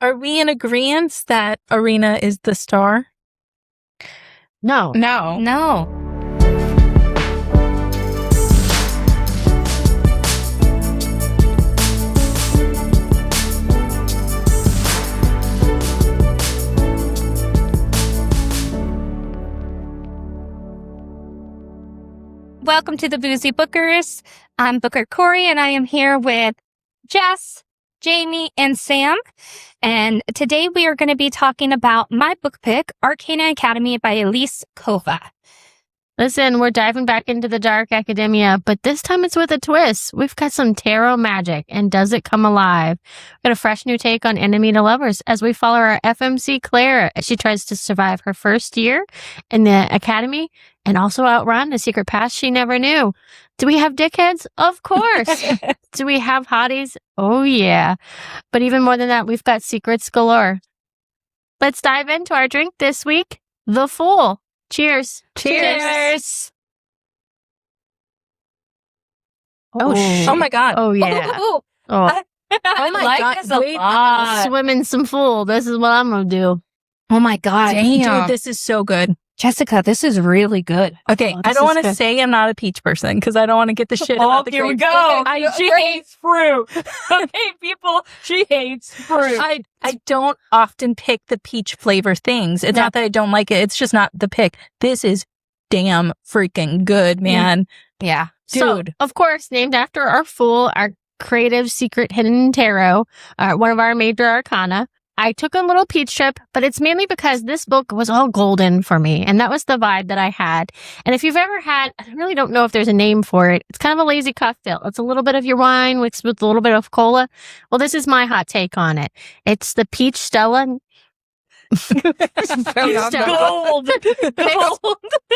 Are we in agreement that Arena is the star? No. No. Welcome to the Boozy Bookers. I'm Booker Corey, and I am here with Jess, Jamie, and Sam. And today we are going to be talking about my book pick, Arcana Academy by Elise Kova. Listen, we're diving back into the dark academia, but this time it's with a twist. We've got some tarot magic, and does it come alive? We've got a fresh new take on enemy to lovers as we follow our FMC Clara as she tries to survive her first year in the academy and also outrun a secret past she never knew. Do we have dickheads? Of course. Do we have hotties? Oh, yeah. But even more than that, we've got secrets galore. Let's dive into our drink this week, The Fool. Cheers. Cheers. Oh my God. Oh, yeah. Ooh, Oh, Oh my like God. this a Wait, lot. swim in some Fool. This is what I'm going to do. Oh my God. Dude, this is so good. Jessica, this is really good. Okay, Oh, I this don't is want to good. say I'm not a peach person because I don't want to get the shit about the grapes. She hates fruit. Okay, people, she hates fruit. I don't often pick the peach flavor things. It's not that I don't like it. It's just not the pick. This is damn freaking good, man. Yeah. So, Dude. of course, named after our Fool, our creative secret hidden tarot, one of our major arcana. I took a little peach trip, but it's mainly because this book was all golden for me, and that was the vibe that I had. And if you've ever had, I really don't know if there's a name for it, it's kind of a lazy cocktail. It's a little bit of your wine mixed with a little bit of cola. Well, this is my hot take on it. It's the Peach Stella. Gold.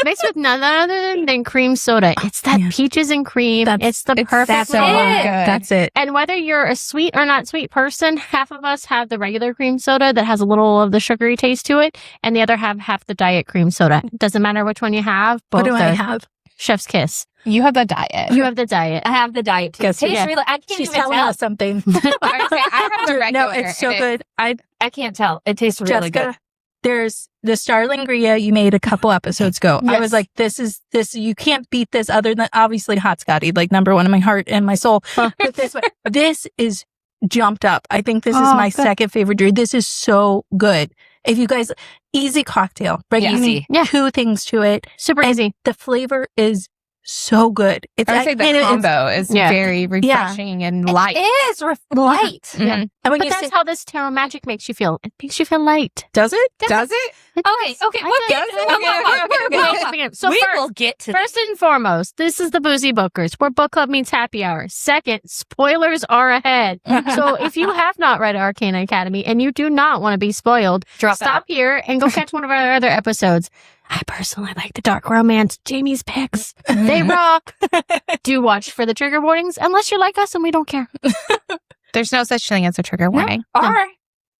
Mixed with none other than cream soda. It's that peaches and cream. It's the perfect that's so flavor. good. That's it. And whether you're a sweet or not sweet person, half of us have the regular cream soda that has a little of the sugary taste to it, and the other half the diet cream soda. Doesn't matter which one you have. What Both do I are have? chef's kiss. You have the diet. You have the diet. I have the diet too. Guess who? Tastes Yeah. really, I can't She's even telling tell. us something. I have the regular. No, it's so and good. I can't tell. It tastes really Jessica, good. there's the Starlingria you made a couple episodes ago. I Yes. was like, this, you can't beat this other than obviously Hot Scotty, like number one in my heart and my soul. But this is jumped up. I think this is my second favorite drink. This is so good. If you guys, easy cocktail, right? Yeah. You need Yeah. two things to it. Super easy. The flavor is so good. It's I would say the and it's- combo is Yeah. very refreshing and light. It is light. Mhm. And when But you that's say, how this tarot magic makes you feel. It makes you feel light. does it? Does it? It Okay, does. okay. I We'll get think- to that. So we first, will get to First and foremost, this is the Boozy Bookers, where book club meets happy hour. Second, spoilers are ahead. So if you have not read Arcana Academy and you do not want to be spoiled, Drop stop out. here and go catch one of our other episodes. I personally like the dark romance. Jamie's picks. They rock. Do watch for the trigger warnings, unless you're like us and we don't care. There's no such thing as a trigger warning. Or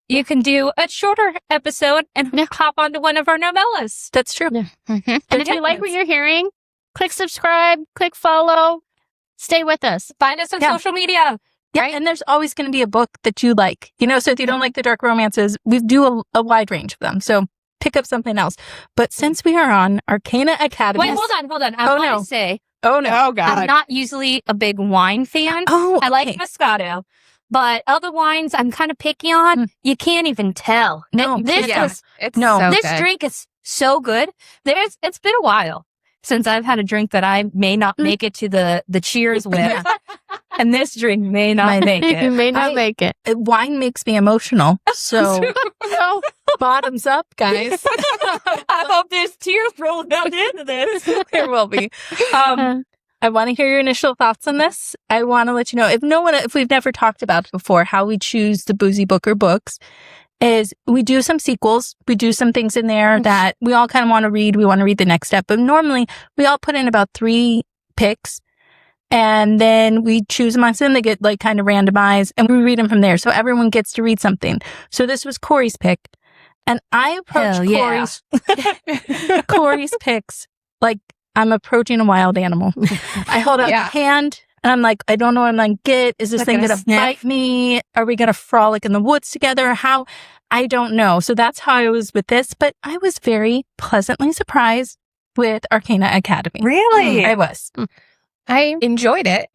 you can do a shorter episode and Yeah. hop onto one of our novellas. That's true. Yeah. Mhm. And if you like what you're hearing, click subscribe, click follow, stay with us. Find us on Yeah. social media. Yeah, Right? and there's always going to be a book that you like. So if you don't like the dark romances, we do a wide range of them. So pick up something else. But since we are on Arcana Academy. Wait, hold on. I Oh, want no. to say, Oh, no. Oh I'm God. not usually a big wine fan. Oh, I like okay. Moscato, but other wines I'm kind of picky on. Mm. You can't even tell. No, This Yeah. is It's No. so this good. drink is so good. It's been a while since I've had a drink that I may not make it to the cheers with, and this drink may not make You it. may not I- make it. Wine makes me emotional. So bottoms up, guys. I hope there's tears rolled down into this. There will be. I want to hear your initial thoughts on this. I want to let you know, if we've never talked about it before, how we choose the Boozy Booker books is we do some sequels. We do some things in there that we all kind of want to read. We want to read the next step. But normally we all put in about 3 picks and then we choose amongst them. They get like kind of randomized and we read them from there. So everyone gets to read something. So this was Corey's pick. And I approached Hell yeah. Corey's picks like I'm approaching a wild animal. I hold out Yeah. hand. And I'm like, I don't know what I'm going to get. Is this Like thing gonna going to sniff? bite me? Are we going to frolic in the woods together? How? I don't know. So that's how I was with this. But I was very pleasantly surprised with Arcana Academy. Really? I was. I enjoyed it.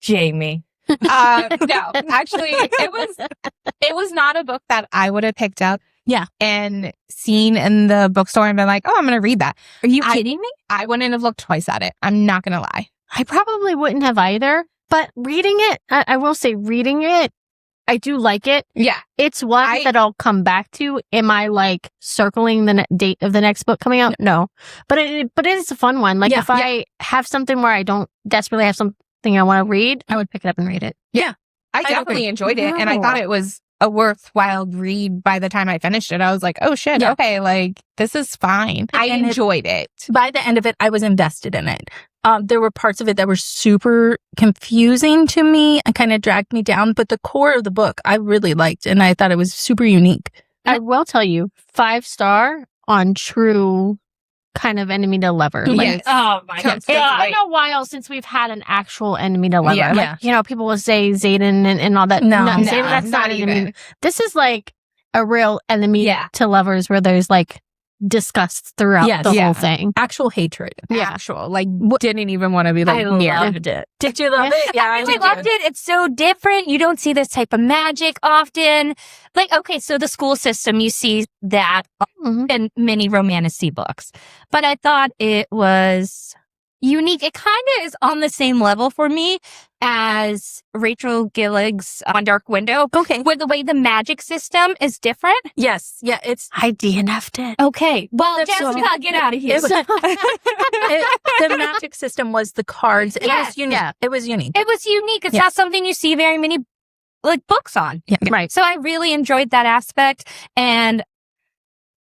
Jamie. No, actually, it was not a book that I would have picked up. Yeah. And seen in the bookstore and been like, oh, I'm going to read that. Are you kidding me? I wouldn't have looked twice at it. I'm not going to lie. I probably wouldn't have either, but reading it, I will say reading it, I do like it. Yeah. It's one that I'll come back to. Am I like circling the date of the next book coming out? No. But it is a fun one. Like if I have something where I don't desperately have something I want to read, I would pick it up and read it. Yeah. I definitely enjoyed it. And I thought it was a worthwhile read by the time I finished it. I was like, oh shit, okay, like this is fine. I enjoyed it. By the end of it, I was invested in it. There were parts of it that were super confusing to me and kind of dragged me down, but the core of the book I really liked, and I thought it was super unique. I will tell you, 5-star on true kind of enemy to lover. Yes. Oh my God. It's been a while since we've had an actual enemy to lover. Yeah. Like, you know, people will say Zayden and all that. No, Zayden, that's not even. This is like a real enemy to lovers where there's like disgust throughout the whole thing. Actual hatred. Actual, like didn't even want to be like near. I loved it. Did you love it? Yeah, I really loved it. It's so different. You don't see this type of magic often. Like, okay, so the school system, you see that in many romantasy books. But I thought it was unique. It kind of is on the same level for me as Rachel Gillig's On Dark Window. Okay. Where the way the magic system is different. Yes. Yeah, it's... I DNF'd it. Okay. Well, Jessica, get out of here. The magic system was the cards. It was unique. Yeah. It was unique. It was unique. It's not something you see very many like books on. Yeah. Right. So I really enjoyed that aspect, and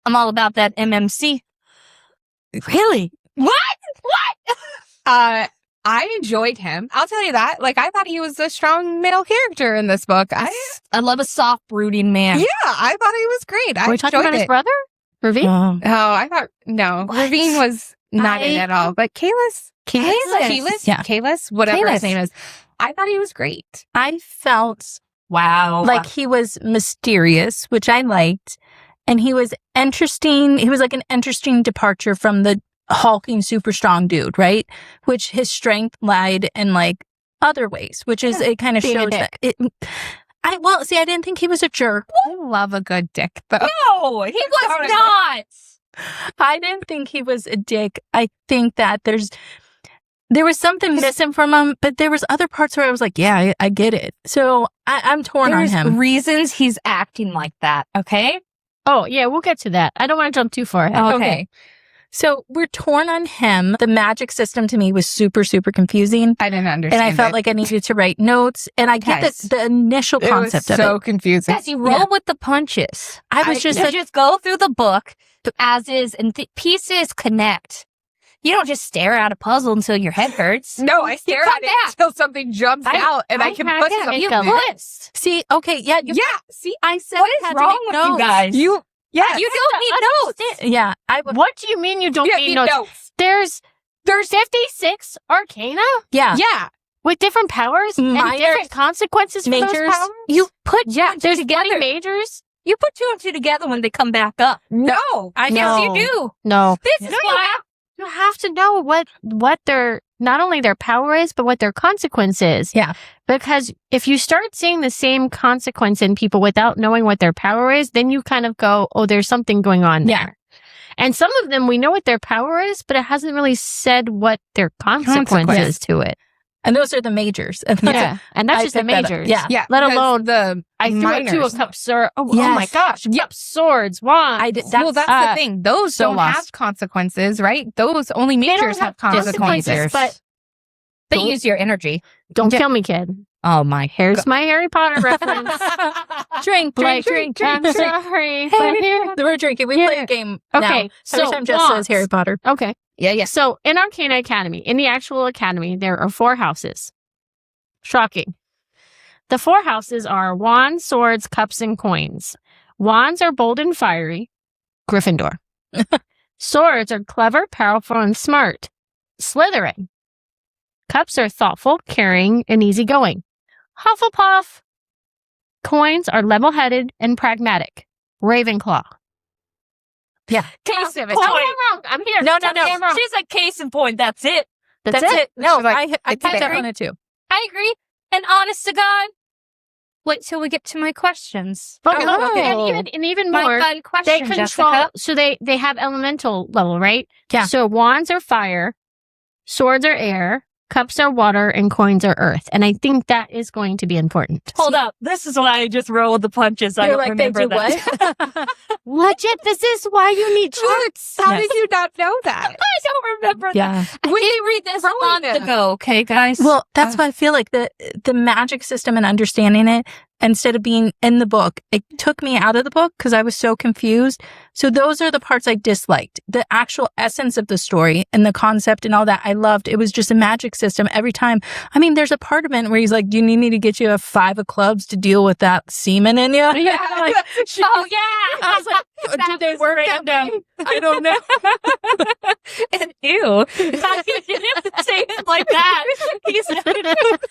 I'm all about that MMC. Really? What? I enjoyed him. I'll tell you that. Like, I thought he was a strong male character in this book. I love a soft, brooding man. Yeah, I thought he was great. Are we talking about his brother? Ravine? Oh, I thought, no. Ravine was not in at all. But Keilas, whatever his name is. I thought he was great. I felt Wow. like he was mysterious, which I liked. And he was interesting. He was like an interesting departure from the hulking, super strong dude, right? Which his strength lied in like other ways, which is it kind of shows that it. I didn't think he was a jerk. I love a good dick, though. No, he was not. I didn't think he was a dick. I think that there was something missing from him, but there was other parts where I was like, yeah, I get it. So I'm torn on him. There's reasons he's acting like that, okay? Oh, yeah, we'll get to that. I don't want to jump too far ahead. Okay. So we're torn on him. The magic system to me was super, super confusing. I didn't understand. And I felt like I needed to write notes. And I get the initial concept of it. So confusing. Guys, you roll with the punches. I was just you like, just go through the book as is, and pieces connect. You don't just stare at a puzzle until your head hurts. No, I stare at it until something jumps out and I can put something You in. twist. see, okay, yeah. See, I said What it is had to wrong make with you notes. guys? you don't need notes. Yeah. What do you mean you don't need notes? There's 56 Arcana Yeah. Yeah. with different powers and Minors, different consequences for those majors. powers? You put There's together. any majors? You put two and two together when they come back up. No. I Yes, know. you do. No. This is why. You have to know what their, not only their power is, but what their consequence is. Yeah. Because if you start seeing the same consequence in people without knowing what their power is, then you kind of go, oh, there's something going on there. Yeah. And some of them, we know what their power is, but it hasn't really said what their consequences to it. And those are the majors. And Yeah. And that's just the picked that up. majors. Yeah. Yeah. Let because alone the I threw it to a minors. cup sword. Oh Yes. my gosh. Cup swords, wands. I did. Well, that's the thing. Those so don't lost. have consequences, right? Those only They don't majors have consequences. but They Don't- use your energy. don't kill me, kid. Oh my. Here's my Harry Potter reference. drink. I'm sorry. But here. We're drinking. We play a game. Okay, Now. so Every time Jess wands. says Harry Potter. Okay. Yeah. So in Arcana Academy, in the actual academy, there are 4 houses. Shocking. The 4 houses are wands, swords, cups, and coins. Wands are bold and fiery. Gryffindor. Swords are clever, powerful, and smart. Slytherin. Cups are thoughtful, caring, and easygoing. Hufflepuff. Coins are level-headed and pragmatic. Ravenclaw. Yeah. Case in Oh, point. I'm here. No. She's like, case in point. That's it. That's it. No, She's like, I it's picked up fair. on it too. I agree. And honest to God, wait till we get to my questions. Okay. Oh. And even My more, fun they question, control. Jessica. So they have elemental level, right? Yeah. So wands are fire, swords are air, cups are water, and coins are earth. And I think that is going to be important. Hold up. This is why I just rolled the punches. I You're don't like, they remember do that. Legit, this is why you need charts. How Yes. did you not know that? I don't remember that. Yeah. I did read this a month ago, okay, guys? Well, that's why I feel like the magic system and understanding it, instead of being in the book, it took me out of the book because I was so confused. So those are the parts I disliked. The actual essence of the story and the concept and all that I loved. It was just a magic system every time. I mean, there's a part of it where he's like, do you need me to get you a 5 of clubs to deal with that semen in you? Yeah. Like, oh, yeah. I was like, do they work that way? I don't know. And ew. You didn't say it like that. He said it.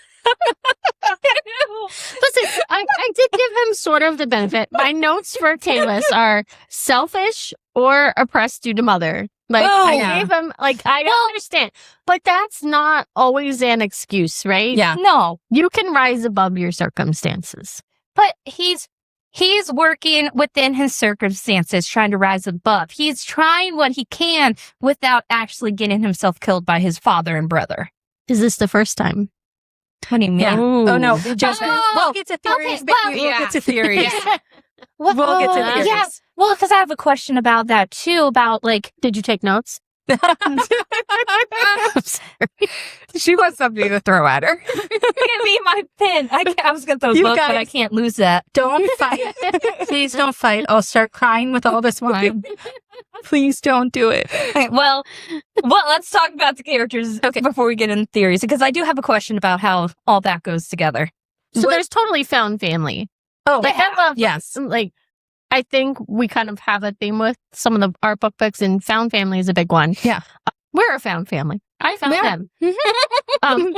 Listen, I did give him sort of the benefit. My notes for Keilas are selfish or oppressed due to mother. Like, Oh, I yeah. gave him, like, I understand. But that's not always an excuse, right? Yeah. No, You can rise above your circumstances. but he's working within his circumstances, trying to rise above. He's trying what he can without actually getting himself killed by his father and brother. Is this the first time? What do you mean? Yeah. Ooh. Oh, no. We just, Oh, we'll get to theories. okay, but well, we'll get to theories. Well, We'll get to theories. yeah. Well, because I have a question about that too. About like, Did you take notes? She wants something to throw at her. give me my pen. I was gonna throw a You book, but guys- I can't lose that. Don't fight. Please don't fight. I'll start crying with all this wine. Please don't do it. Okay, well, let's talk about the characters before we get into theories, because I do have a question about how all that goes together. So there's totally found family. Oh, Like, I love, yes. like, I think we kind of have a theme with some of the art book books, and found family is a big one. Yeah. We're a found family. I found Yeah. them. um,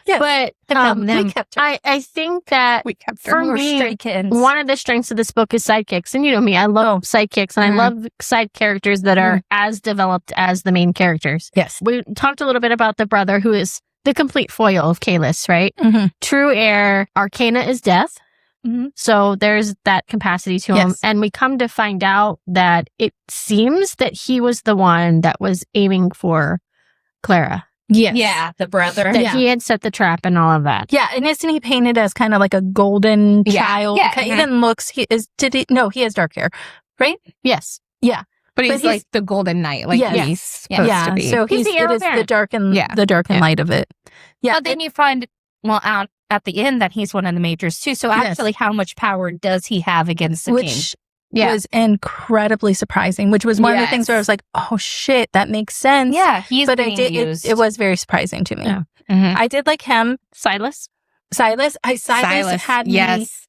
Yes. But We kept her. I think that We kept her. For We're me, stray kittens. one of the strengths of this book is sidekicks. And you know me, I love sidekicks, and Mhm. I love side characters that are as developed as the main characters. Yes. We talked a little bit about the brother who is the complete foil of Keilas, right? Mhm. True heir, Arcana is death. Mhm. So there's that capacity to him. Yes. And we come to find out that it seems that he was the one that was aiming for Clara. Yes. Yeah, the brother. That Yeah. he had set the trap and all of that. Yeah, and isn't he painted as kind of like a golden Yeah. child? Yeah. He even looks. He has dark hair, right? Yes. But he's he's- like the golden knight, like Yes. he's supposed yeah. to be. So He's the heir it is the apparent. dark and Yeah. the dark and Yeah. light of it. Yeah. But then you find, out at the end that he's one of the majors too. So Yes. actually, how much power does he have against the king? which Yeah. was incredibly surprising. Which was one of the things where I was like, "Oh shit, that makes sense." Yeah, he's but being it did. used. It was very surprising to me. Yeah. Mhm. I did like him, Silas. Silas. Silas had me yes.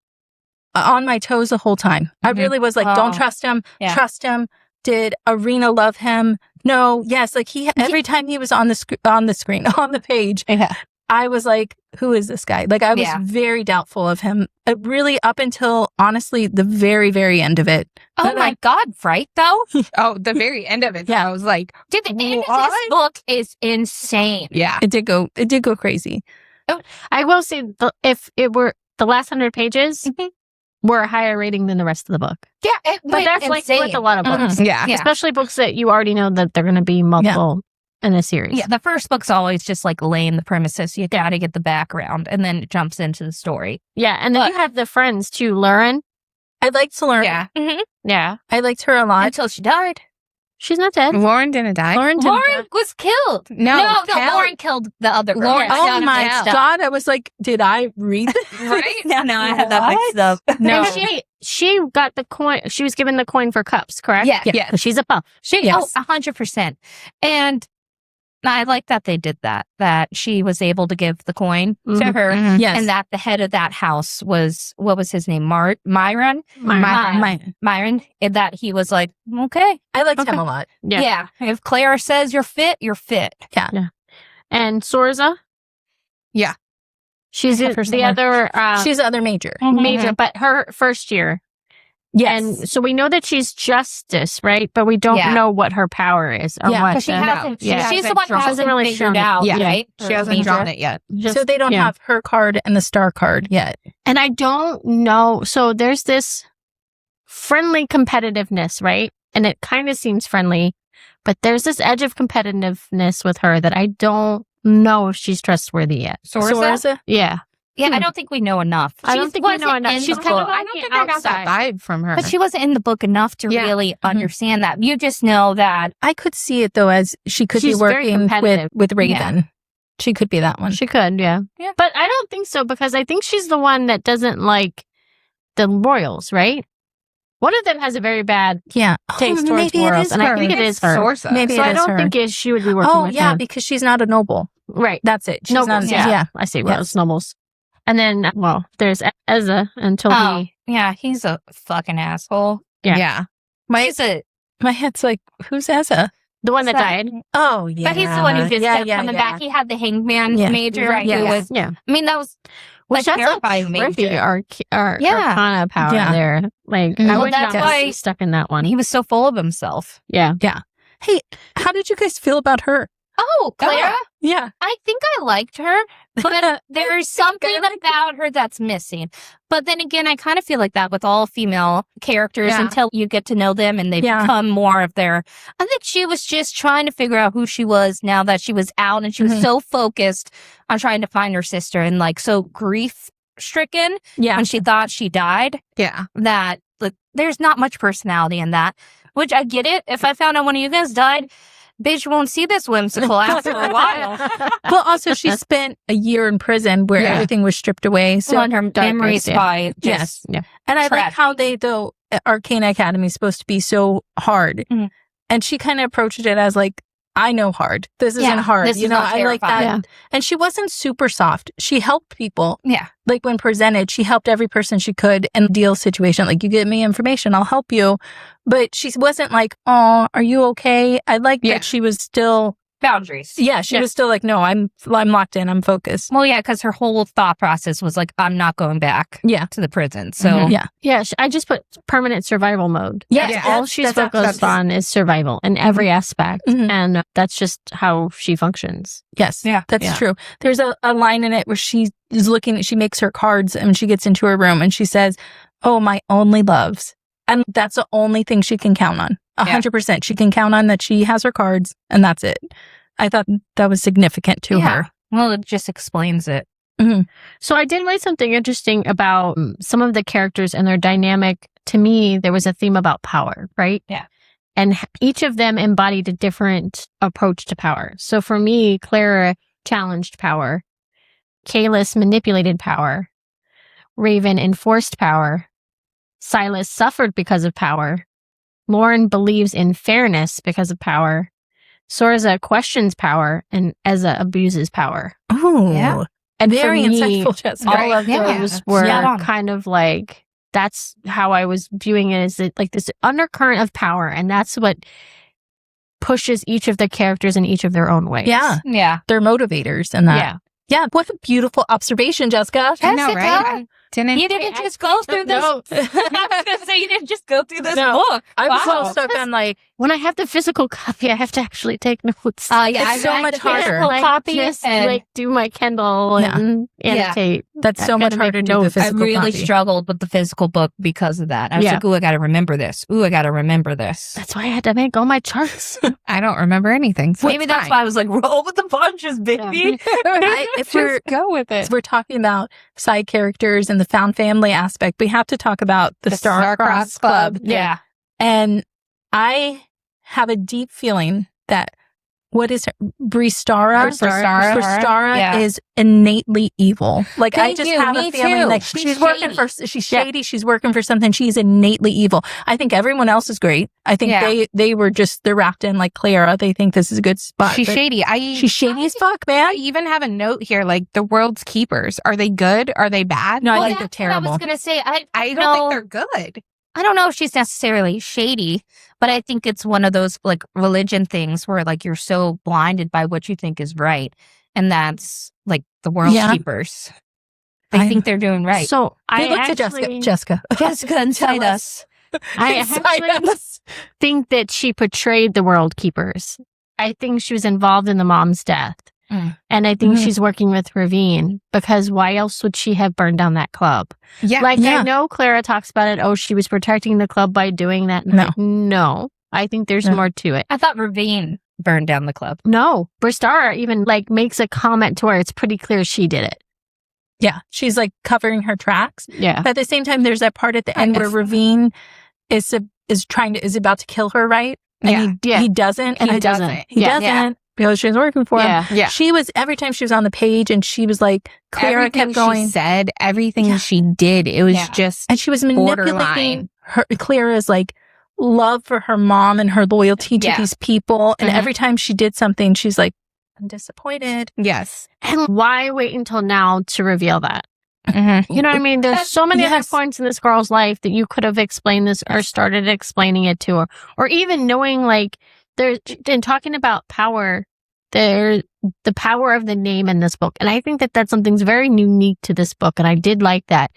on my toes the whole time. I Mhm. really was like, Oh. don't trust him. Yeah. Trust him. Did Arena love him? No. Yes. Like every time he was on the screen, on the page, Yeah. I was like, who is this guy? Like I was Yeah. very doubtful of him. Really up until honestly the very, very end of it. Oh But my God, right though? Oh, the very end of it. Yeah. I was like, Dude, the end of What? this book is insane. yeah. It did go crazy. I will say, if it were the last 100 pages, Mhm. were a higher rating than the rest of the book. Yeah, it But went that's like insane. with a lot of books, Yeah. Yeah. especially books that you already know that they're going to be multiple in a series. Yeah, the first book's always just like laying the premises. You got to get the background, and then it jumps into the story. Yeah, and then But- you have the friends too, Lauren. I liked Lauren. Yeah. Yeah, I liked her a lot. Until she died. she's not dead. Lauren didn't die. Lauren didn't. Lauren was killed. No, Lauren killed the other girl. Lauren- Oh Down my mixed up. God. I was like, did I read this? Right? No, I had that mixed up. No. And she got the coin. She was given the coin for cups, correct? Yeah. Yes. 'Cause she's a puff. Yes. 100%. And I like that they did that she was able to give the coin to Mhm. her. Mhm. Yes. And that the head of that house was, what was his name? Myron? Myron. Myron. And that he was like, okay. I liked him Okay. a lot. Yeah. Yeah. If Clara says you're fit, you're fit. And Sorza. Yeah. She's I have her the somewhere. other She's the other major. major, but her first year. Yes. And so we know that she's justice, right? But we don't Yeah. know what her power is or Yeah, what. Because she hasn't. yeah. She's the hasn't one who drawn- hasn't really figured shown it. out, Yeah. right? She hasn't Major. drawn it yet. just, so they don't yeah. have her card and the star card yet. And I don't know. So there's this friendly competitiveness, right? And it kind of seems friendly, but there's this edge of competitiveness with her that I don't know if she's trustworthy yet. Sorza? Yeah. Yeah, I don't think we know enough. I don't She think we wasn't know enough. in She's the kind of book. I don't think I got that vibe from her. But she wasn't in the book enough to Yeah. really understand that. You just know that. I could see it though as she could She's be very working competitive. with Raven. She could be that one. She could, yeah. Yeah. But I don't think so because I think she's the one that doesn't like the royals, right? One of them has a very bad Yeah. taste towards maybe it royals, is and I her. think it is her. Sorsa. Maybe So it I is don't her. think she would be working Oh with yeah, him. because she's not a noble. Right. That's it. She's Nobles, not. yeah. I say royals, Yes. nobles. And then, well, there's Ezza until Oh, he... yeah, he's a fucking asshole. Yeah. Yeah. He's a. Oh, My head's like, who's Ezza? The one that So- died. Oh yeah. But he's the one who just yeah, kept yeah, coming yeah. back. He had the hangman Yeah. major. Right, Who yes. was, Yeah. I mean, that was Which like that's terrifying a major. Yeah. Arcana power Yeah. there. Like, Mhm. I Well, would that's not why- be stuck in that one. He was so full of himself. Yeah. Hey, how did you guys feel about her? Oh, Clara. Yeah. I think I liked her, but there's something about her that's missing. But then again, I kind of feel like that with all female characters Yeah. until you get to know them and they Yeah. become more of their. I think she was just trying to figure out who she was now that she was out, and she was Mhm. so focused on trying to find her sister and like so grief stricken Yeah. when she thought she died Yeah. that like there's not much personality in that. Which I get it. If I found out one of you guys died, bitch won't see this whimsical after a while. Well, also she spent a year in prison where Yeah. everything was stripped away. So, on her memories yeah. by yes, just Yeah. and I like tragic. how they though Arcana Academy is supposed to be so hard, Mhm. and she kind of approached it as like, I know hard. This isn't Yeah, hard. this You is know, not I like that. terrifying. Yeah. And she wasn't super soft. She helped people. Yeah. Like when presented, she helped every person she could in the deal situation. Like, you give me information, I'll help you. But she wasn't like, oh, are you okay? I like Yeah. that she was still, boundaries. yeah, she was still like, no, I'm locked in. I'm focused. Well, yeah, because her whole thought process was like, I'm not going back Yeah. to the prison. So Mhm. Yeah. Yeah, I just put permanent survival mode. Yes, Yeah. All that's- she's that's focused on is survival in every aspect. Mhm. And that's just how she functions. Yes. Yeah. That's Yeah. true. There's a line in it where she is looking, she makes her cards and she gets into her room and she says, oh, my only loves. And that's the only thing she can count on. 100%. She can count on that she has her cards and that's it. I thought that was significant to Yeah. her. Well, it just explains it. So I did write something interesting about some of the characters and their dynamic. To me, there was a theme about power, right? Yeah. And each of them embodied a different approach to power. So for me, Clara challenged power. Keilas manipulated power. Raven enforced power. Silas suffered because of power. Lauren believes in fairness because of power. Sorza questions power, and Ezza abuses power. Oh, Yeah. And very for me, insightful, Jessica. all of Yeah. those Spot were on. kind of like, that's how I was viewing it, as like this undercurrent of power, and that's what pushes each of the characters in each of their own ways. Yeah. Yeah. They're motivators in that. Yeah. Yeah. What a beautiful observation, Jessica. I know, Jessica, right? I didn't. You didn't just go through this. No. I was going to say, you didn't just go through this No. book. I was Wow. all stuck on like, When I have the physical copy, I have to actually take notes. Yeah, It's I so read much the harder. physical Like, copy just and like do my Kindle Yeah. and annotate. that's I've so much gotta make harder to do the notes. I physical really copy. struggled with the physical book because of that. I was Yeah. like, ooh, I got to remember this. Ooh, I got to remember this. That's why I had to make all my charts. I don't remember anything. So Maybe that's why I was like, roll with the punches, baby. If we're Just go with it. If we're talking about side characters and the found family aspect, we have to talk about the Star-Crossed Club. Yeah. And I have a deep feeling that what is her? Bristara? Bristara. Bristara Yeah. is innately evil. Like, I Thank just you. have Me a feeling too. like She's she's working shady. for, she's shady, she's working for something, she's innately evil. I think everyone else is great. I think Yeah. they were just, they're wrapped in like Clara. They think this is a good spot. She's but shady. She's shady as fuck, man. I even have a note here, like the world's keepers. Are they good? Are they bad? No, I Well, think they're that's what I was terrible. going to say. I don't know- think they're good. I don't know if she's necessarily shady, but I think it's one of those like religion things where like you're so blinded by what you think is right. And that's like the world keepers. They think they're doing right. So I looked at Jessica. Jessica, inside us. I actually think that she portrayed the world keepers. I think she was involved in the mom's death. And I think she's working with Ravine, because why else would she have burned down that club? Yeah. I know Clara talks about it. Oh, she was protecting the club by doing that. No. I think there's more to it. I thought Ravine burned down the club. No. Bristara even makes a comment to where it's pretty clear she did it. Yeah. She's covering her tracks. Yeah. But at the same time, there's that part at the end where Ravine is about to kill her, right? And he doesn't. And he doesn't. He doesn't. Because she was working for him. Yeah. She was, every time she was on the page and she was Clara kept going. She said, everything she did, it was just and she was manipulating Clara's love for her mom and her loyalty to these people. And every time she did something, she's like, I'm disappointed. Yes. And why wait until now to reveal that? You know what I mean? There's so many other points in this girl's life that you could have explained this or started explaining it to her. Or even knowing in talking about power, there's the power of the name in this book. And I think that that's something's very unique to this book. And I did like that.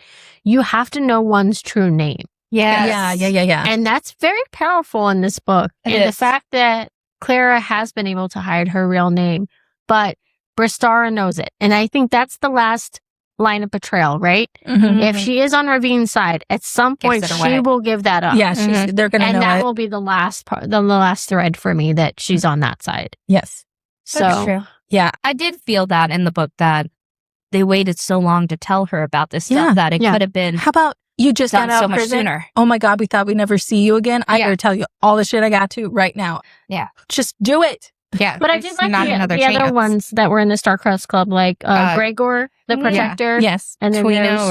You have to know one's true name. Yes. Yeah. And that's very powerful in this book. The fact that Clara has been able to hide her real name, but Bristara knows it. And I think that's the last line of betrayal, right? If she is on Ravine's side, at some point she will give that up. Yeah, they're going to know and that will be the last part, the last thread for me, that she's on that side. Yes. So, that's true. Yeah. I did feel that in the book, that they waited so long to tell her about this stuff that it could have been. How about you just got out so much prison? sooner? Oh my God, we thought we'd never see you again. I gotta tell you all the shit I got to right now. Yeah. Just do it. Yeah. but I did like the other ones that were in the Starcross Club, Gregor, the protector. Yes. And then Twino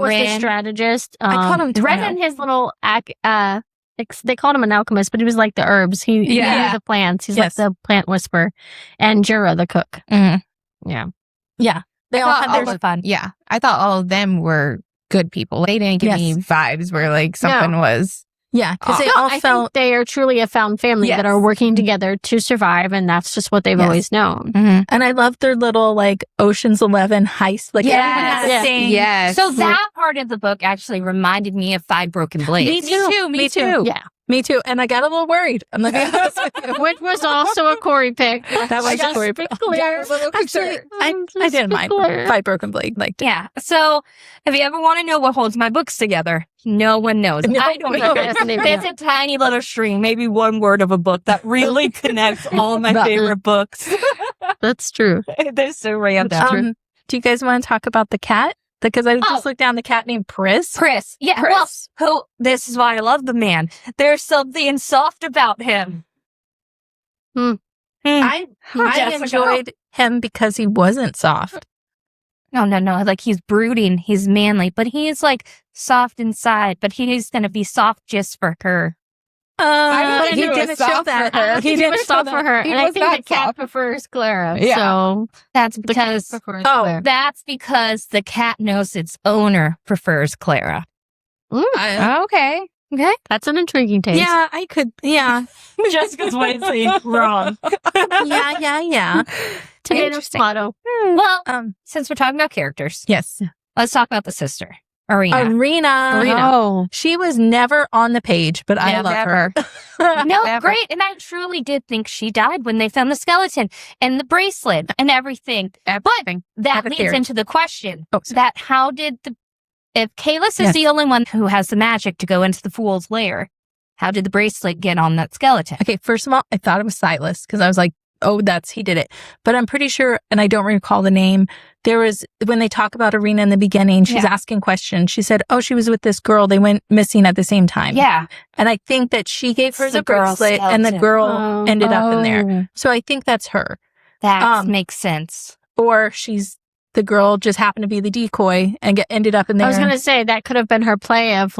was Ren. the strategist. I called him Twino. Ren and his little, they called him an alchemist, but he was like the herbs. He knew the plants. He's like the plant whisperer. And Jura, the cook. Yeah. Yeah. They all had their fun. Yeah. I thought all of them were good people. They didn't give me vibes where something was. Yeah, because they I think they are truly a found family that are working together to survive, and that's just what they've always known. And I love their little Ocean's 11 heist. Yes. So that part of the book actually reminded me of Five Broken Blades. Me too. Yeah. Me too. And I got a little worried. I'm like, which was also a Corey pick. That was a Corey pick. Actually, I didn't mind. Five Broken Blade. Yeah. So if you ever want to know what holds my books together, no one knows. I don't know. There's a tiny little string, maybe one word of a book that really connects all my favorite books. That's true. They're so random. Do you guys want to talk about the cat? Because I just looked down the cat named Pris. Pris. Yeah. Pris. Well, this is why I love the man. There's something soft about him. I enjoyed him because he wasn't soft. No. He's brooding. He's manly, but he's soft inside, but he's going to be soft just for her. He didn't show that. He didn't soft for her. And I think the cat prefers Clara. Yeah. So that's because that's because the cat knows its owner prefers Clara. Okay. That's an intriguing taste. Yeah, I could. Yeah. Jessica's way to say wrong. Yeah. Tomato, tomato. Well, since we're talking about characters, yes, let's talk about the sister. Arena. Oh, she was never on the page, but I love her. No, great. And I truly did think she died when they found the skeleton and the bracelet and everything. But that leads into the question that if Keilas is the only one who has the magic to go into the Fool's Lair, how did the bracelet get on that skeleton? Okay, first of all, I thought it was Silas because I was like, he did it. But I'm pretty sure, and I don't recall the name, there was, when they talk about Arena in the beginning, she's asking questions. She said, she was with this girl. They went missing at the same time. Yeah. And I think that she gave her the bracelet and the girl ended up in there. So I think that's her. That makes sense. Or the girl just happened to be the decoy and ended up in there. I was going to say that could have been her play of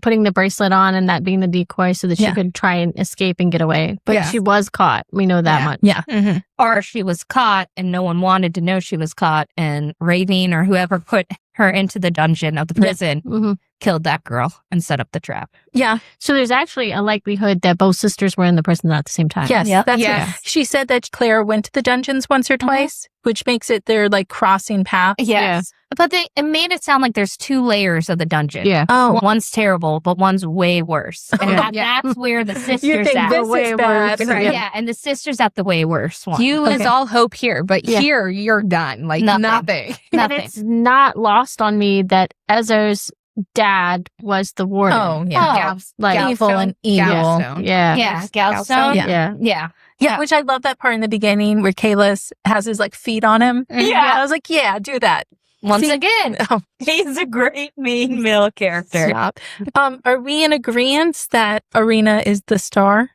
putting the bracelet on and that being the decoy so that she could try and escape and get away. But she was caught. We know that much. Yeah. Mm-hmm. Or she was caught and no one wanted to know she was caught, and Ravine or whoever put her into the dungeon of the prison, Mm-hmm. killed that girl and set up the trap. Yeah. So there's actually a likelihood that both sisters were in the prison at the same time. Yes. Yeah. That's Yes. what she said, that Clara went to the dungeons once or twice, which makes it they're like crossing paths. Yes. But it made it sound like there's 2 layers of the dungeon. Yeah. Oh. One's terrible, but one's way worse. And that's where the You sister's think at. this is bad. Right. Yeah, and the sister's at the way worse one. You lose all hope here, but Yeah. here you're done. Like Nothing. nothing. And Nothing. it's not lost on me that Ezra's dad was the warden. Oh, yeah. Oh, like Evil and evil. Galstone. yeah. Yeah, Galstone. Yeah. Yeah. Yeah. Yeah, which I love that part in the beginning where Keilas has his like feet on him. Yeah. I was like, yeah, do that. Once See- again, Oh, he's a great main male character. stop. Are we in agreement that Arena is the star?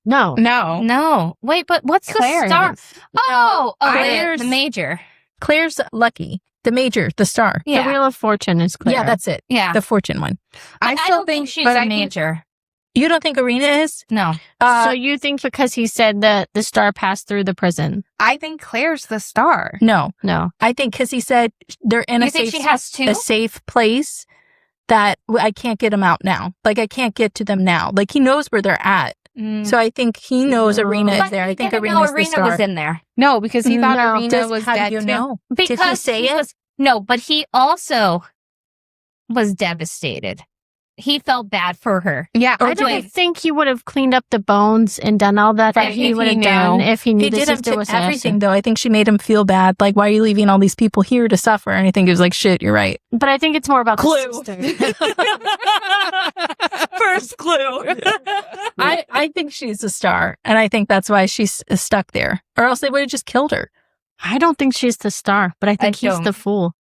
No. No. No. Wait, but what's Claire the star? is. Oh, Claire's- the major. Claire's lucky. The major, the star. The Yeah. Wheel of Fortune is clear. Yeah, that's it. Yeah. The fortune one. I still don't think she's but a I think- major. You don't think Arena is? No. so you think because he said that the star passed through the prison? I think Claire's the star. No. No. I think because he said they're in You a think safe, she has 2? a safe place that I can't get them out now. Like, I can't get to them now. Like, he knows where they're at. So I think he knows Arena is But there. he I think didn't Arena know is the Arena star. was in there. No, because he thought No. Arena was How dead do you too. know? Because Did he say it? No, but he also was devastated. He felt bad for her. Yeah, I don't think he would have cleaned up the bones and done all that Right, that he if would he have done knew. if he knew He the did him sister to was everything, innocent. though. I think she made him feel bad. Like, why are you leaving all these people here to suffer? And I think he was like, shit, you're right. But I think it's more about Clue. the sister. First clue. I think she's a star. And I think that's why she's stuck there. Or else they would have just killed her. I don't think she's the star, but I think he's don't. the fool.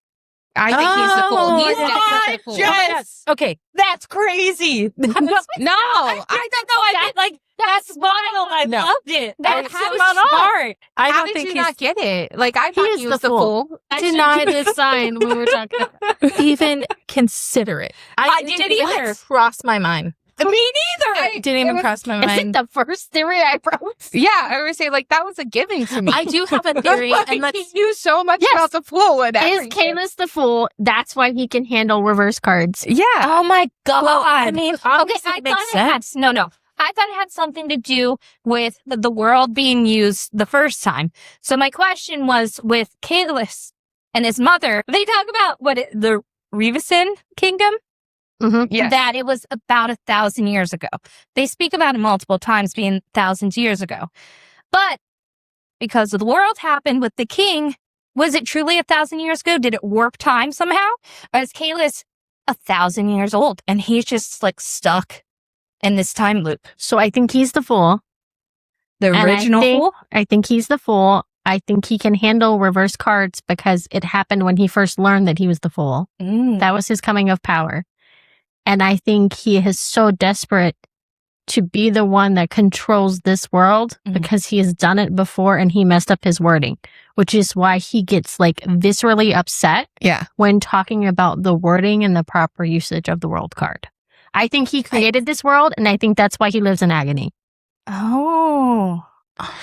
I think he's the fool. He's what? definitely the fool. Yes. Okay. That's crazy. No, I don't know. I did like that smile. I No. loved it. That's How so did you smart. I how don't did think you he's not get it? Like I thought is he the was the fool. fool. I denied this sign when we were talking about even considerate. I didn't either. Cross my mind. Me neither. It didn't even cross my Is it mind. the first theory I wrote? Yeah, I would say like that was a giving to me. I do have a theory, Like, and let's. he knew so much Yes. about the fool and Is everything. Keilas the fool? That's why he can handle reverse cards. Yeah. Oh my god. Well, I mean, okay, obviously I it makes thought it had sense. no. I thought it had something to do with the world being used the first time. So my question was with Keilas and his mother. They talk about the Revisan Kingdom. Mm-hmm. Yes. That it was about 1,000 years ago. They speak about it multiple times being thousands of years ago. But because the world happened with the king, was it truly 1,000 years ago? Did it warp time somehow? Or is Keilas 1,000 years old and he's just like stuck in this time loop? So I think he's the fool. The And original fool? I think he's the fool. I think he can handle reverse cards because it happened when he first learned that he was the fool. That was his coming of power. And I think he is so desperate to be the one that controls this world because he has done it before and he messed up his wording, which is why he gets like viscerally upset Yeah. when talking about the wording and the proper usage of the world card. I think he created this world and I think that's why he lives in agony. Oh.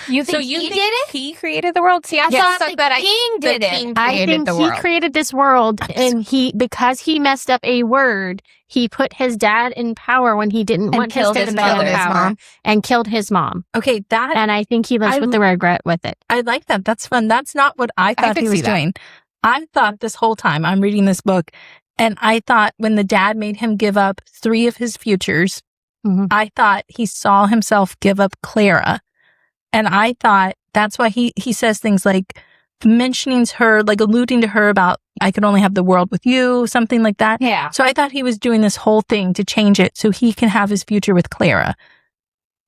You think you he think did it? he created the world? See, I Thought thought the that king did it. king I created think the he world. created this world and because he messed up a word, he put his dad in power when he didn't And want his killed dad his to be in mother. power His mom. and killed his mom. Okay, that And I think he lives with the regret with it. I like that. That's fun. That's not what I thought could he was see that. doing. I thought this whole time I'm reading this book, and I thought when the dad made him give up 3 of his futures, Mhm. I thought he saw himself give up Clara. And I thought that's why he says things like mentioning her, like alluding to her about, I could only have the world with you, something like that. Yeah. So I thought he was doing this whole thing to change it so he can have his future with Clara.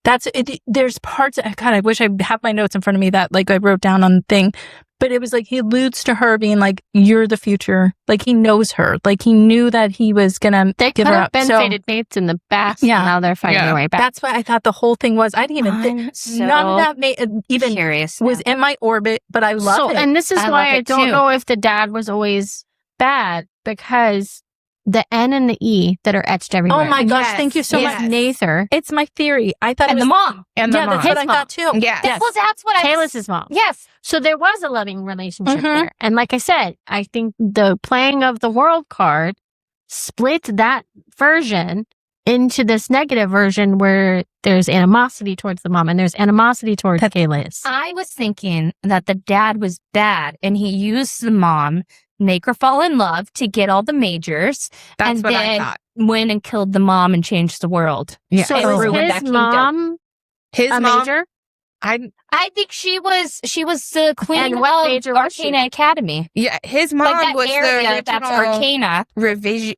That's it. There's parts, God, I wish I have my notes in front of me that like I wrote down on the thing, but it was like he alludes to her being like, you're the future. Like he knows her. Like he knew that he was going to They give could her have up. been So fated mates in the past. Yeah. And now they're fighting Yeah. their way back. that's why I thought the whole thing was, I didn't even I'm think, so none of that made, even curious. was in my orbit, but I love it. And this is I why love I it don't too. know if the dad was always bad because the N and the E that are etched everywhere. Oh my gosh, Yes, thank you so It's much. Nather. It's my theory. I thought And it the was mom. And the yeah, mom. that's what I His mom. thought too. Yeah. Yes. Well, that's what I was. Keilas' mom. Yes. So there was a loving relationship Mhm. there. And like I said, I think the playing of the world card split that version into this negative version where there's animosity towards the mom and there's animosity towards Keilas. I was thinking that the dad was bad and he used the mom, make her fall in love to get all the majors, That's and what I then thought. went and killed the mom and changed the world. Yeah. So it was ruined that his kingdom. mom His a mom, major? I think she was the queen And what of major was she? Arcana Academy. yeah, his mom Like that was area, the that's original Arcana.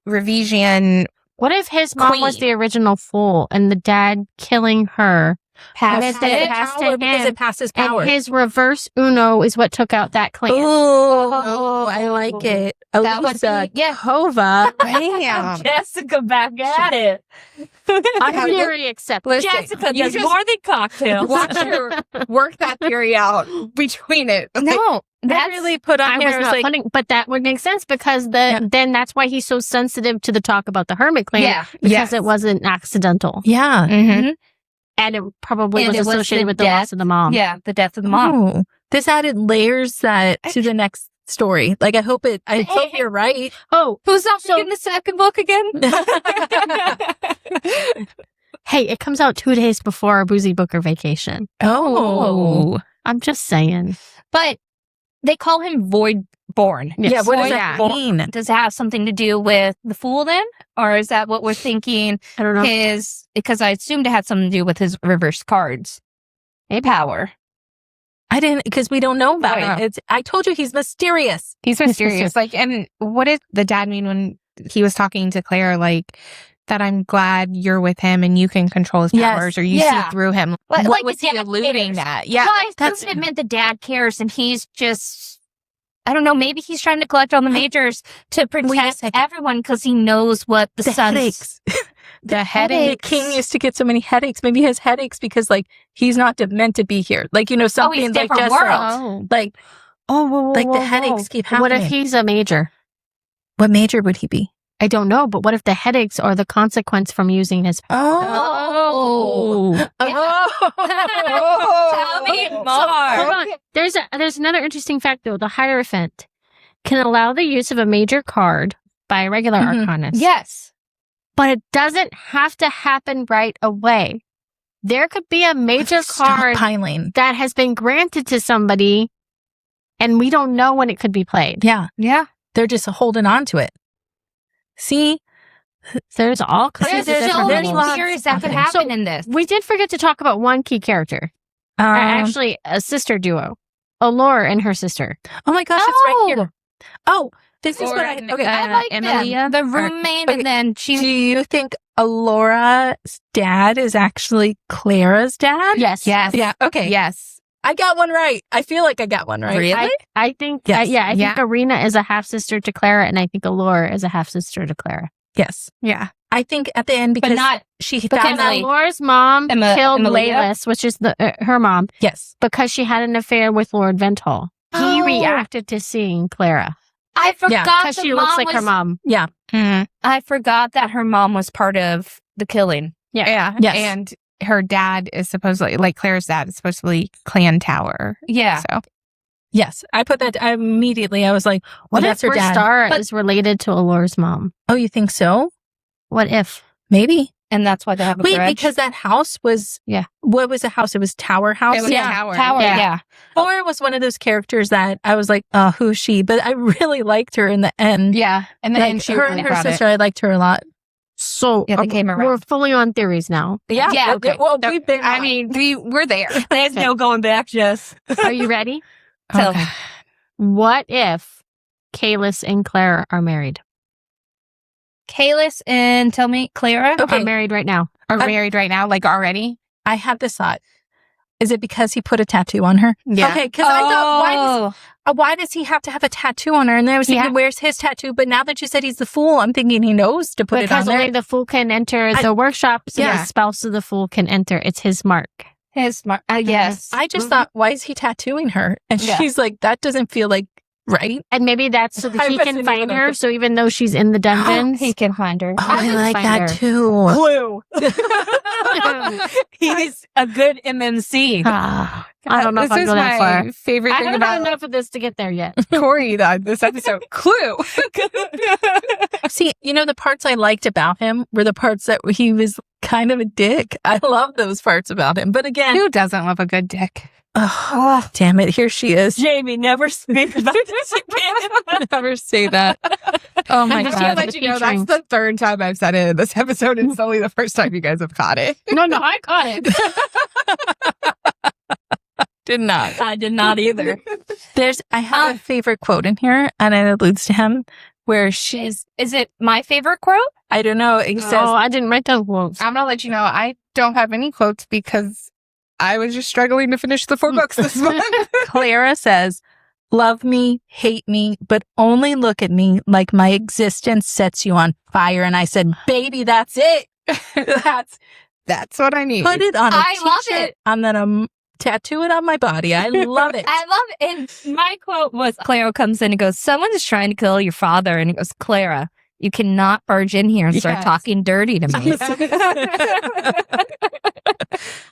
revision. What if his mom was Queen. the original fool and the dad killing her? Passed Passed it. it. Passed to because him. it passes power. And his reverse Uno is what took out that clan. Oh, I like it. That would Elise be- yeah. Kova. Bam. Jessica back at it. I theory accept. Listen, Jessica you does just more than cocktails. watch her work that theory out between it. No, That that's really put on I here. was I was not like, putting, but that would make sense because then that's why he's so sensitive to the talk about the Hermit clan. Yeah. Because Yes. it wasn't accidental. yeah. Mm-hmm. And it probably And was it was associated the with the loss of the mom. Yeah, the death of the mom. Oh, this added layers to the next story. Like, I hope you're right. Oh, Who's not in the second book again? hey, it comes out 2 days before our Boozy Booker vacation. Oh. I'm just saying. But they call him Voidborn. Yeah, what does Yeah. that mean? Does it have something to do with the Fool then? Or is that what we're thinking? I don't know. Because I assumed it had something to do with his reverse cards. Power. I didn't, because we don't know about Right. it. I told you he's mysterious. He's mysterious. Like, and what did the dad mean when he was talking to Clara? Like, that I'm glad you're with him and you can control his Yes. powers or you Yeah. see through him. Like What the was he dad alluding cares. at? Yeah. Well, I that's- assumed it meant the dad cares and he's just, I don't know, maybe he's trying to collect all the majors to Wait a protect second. everyone because he knows what the son's... headaches. The The headaches. king used to get so many headaches. Maybe he has headaches because, like, he's not meant to be here. Like, something he's like different just world. Oh. like, Whoa, like the headaches keep happening. What if he's a major? What major would he be? I don't know, but what if the headaches are the consequence from using his Oh. Tell me more. Hold on. There's another interesting fact though. The Hierophant can allow the use of a major card by a regular Mhm. arcanist. Yes. But it doesn't have to happen right away. There could be a major Stop card piling. that has been granted to somebody and we don't know when it could be played. Yeah, Yeah. they're just holding on to it. See, There's all kinds of There's so different many levels. theories that could Okay. happen So- in this. We did forget to talk about one key character. Actually, a sister duo. Allure and her sister. oh my gosh, it's right here. Oh, this is Or what I. an- Okay, I like Emilia? them. The roommate, okay. and then do she. you think Alora's dad is actually Clara's dad? Yes. Yes. Yeah. Okay. Yes. I got one right. I feel like I got one right. Really? I think, Yes. I think Yeah. Arena is a half sister to Clara, and I think Allure is a half sister to Clara. Yes. Yeah. I think at the end But because not. she because found out. Emily. Allure's mom killed Emilia? Laylis, which is her mom, Yes. because she had an affair with Lord Ventall. He Oh. reacted to seeing Clara I forgot because the she looks mom like her was- mom. Yeah. Mhm. I forgot that her mom was part of the killing. Yeah. Yes. And her dad is supposedly, like Claire's dad is supposedly Clan Tower. Yeah. So Yes. I put that immediately. I was like, well, What that's if her dad. Star But- is related to Allure's mom? Oh, you think so? What if? Maybe. And that's why they have a Wait, grudge. because that house was. Yeah. What was the house? It was Tower House. It was yeah, Tower. Tower. Yeah. Yeah. Laura was one of those characters that I was like, who's she? But I really liked her in the end. yeah. And then Like, she her really and her brought it. sister, I liked her a lot. So Yeah, they came around. we're fully on theories now. Yeah. Yeah, okay. Well, No, we've been. I mean, we're there. There's no going back, Jess. Are you ready? So- Okay. What if Keilas and Clara are married? Keilas and tell me, Clara. Okay. Are married right now. Are married right now, like already? I had this thought. Is it because he put a tattoo on her? Yeah. Okay, because I thought, Oh. why does he have to have a tattoo on her? And then I was thinking, Yeah. where's his tattoo? But now that you said he's the fool, I'm thinking he knows to put Because it on only there. the fool can enter the workshop, so Yeah. the spouse of the fool can enter. It's his mark. His yes. I just thought, why is he tattooing her? And Yeah. she's like, that doesn't feel like right? And maybe that's so that I he can wasn't find even her. So even though she's in the dungeons, He can find her. I can like find that her. too. Clue. He's a good MMC. I don't know if This I'll is go that my far. favorite I thing haven't had about enough of this to get there yet. Corey, this episode. Clue. See, the parts I liked about him were the parts that he was kind of a dick. I love those parts about him. But again, Who doesn't love a good dick? oh, damn it, here she is. Jamie, never speak about this again. Never say that. Oh my I'm just gonna God. let you know that's the third time I've said it in this episode. It's only the first time you guys have caught it. No, I caught it. Did not. I did not either. I have a favorite quote in here, and it alludes to him, where she's, Is it my favorite quote? I don't know, it says, Oh, I didn't write down quotes. I'm gonna let you know I don't have any quotes because I was just struggling to finish the 4 books this month. Clara says, love me, hate me, but only look at me like my existence sets you on fire. And I said, baby, that's it. That's what I need. Put it on a I love t-shirt it. and then tattoo it on my body. I love it. I love it. And my quote was, Clara comes in and goes, someone's trying to kill your father. And he goes, Clara, you cannot barge in here and start Yes. talking dirty to me.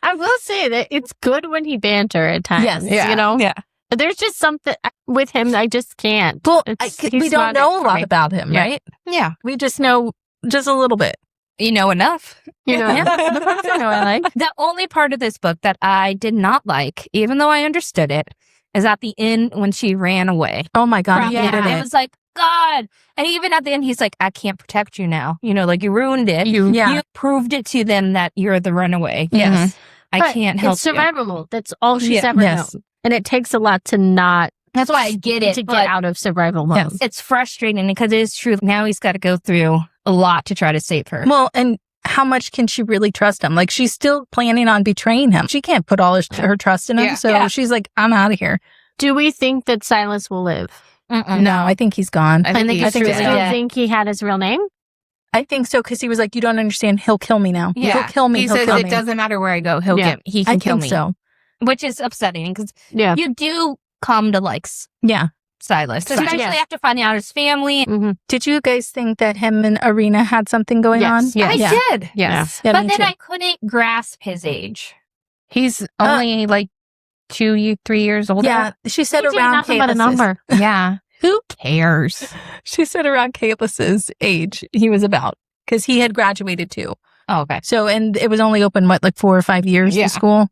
I will say that it's good when he banter at times. Yes. Yeah. You know? Yeah. There's just something with him I just can't. Well, He's we don't not know it a for lot me. about him, Yeah. right? Yeah. We just know just a little bit. You know enough. You know? Yeah, the parts I know I like. The only part of this book that I did not like, even though I understood it, is at the end when she ran away. Oh my God, I Yeah, hated it it. was like, God. And even at the end, he's like, I can't protect you now. Like you ruined it. Yeah. You proved it to them that you're the runaway. Yes. I But can't help it's you. survival mode. That's all she's Yeah. ever Yes. known. And it takes a lot to not That's why I get it. to but get out of survival mode. Yes. it's frustrating because it is true. Now he's got to go through a lot to try to save her. Well, and how much can she really trust him? Like, she's still planning on betraying him. She can't put all her trust in him. Yeah. So Yeah. she's like, I'm out of here. Do we think that Silas will live? No, I think he's gone. I think I he's think he's you dead. don't think he had his real name? I think so, because he was like, you don't understand. He'll kill me now. Yeah. He'll kill me. He He'll says kill it me. doesn't matter where I go. He I can kill think me. so. Which is upsetting because Yeah. you do come to like Yeah. Silas, especially Yes. after finding out his family. Mm-hmm. Did you guys think that him and Arena had something going Yes. on? Yes. I Yeah. did. Yes. Yeah, But me then too. I couldn't grasp his age. He's only like 3 years older. Yeah, she said He did around nothing but a Keilas's. number. Yeah. Who cares? She said around Keilas's age he was about, because he had graduated too. Oh, okay. So, and it was only open, what, like 4 or 5 years Yeah. to school?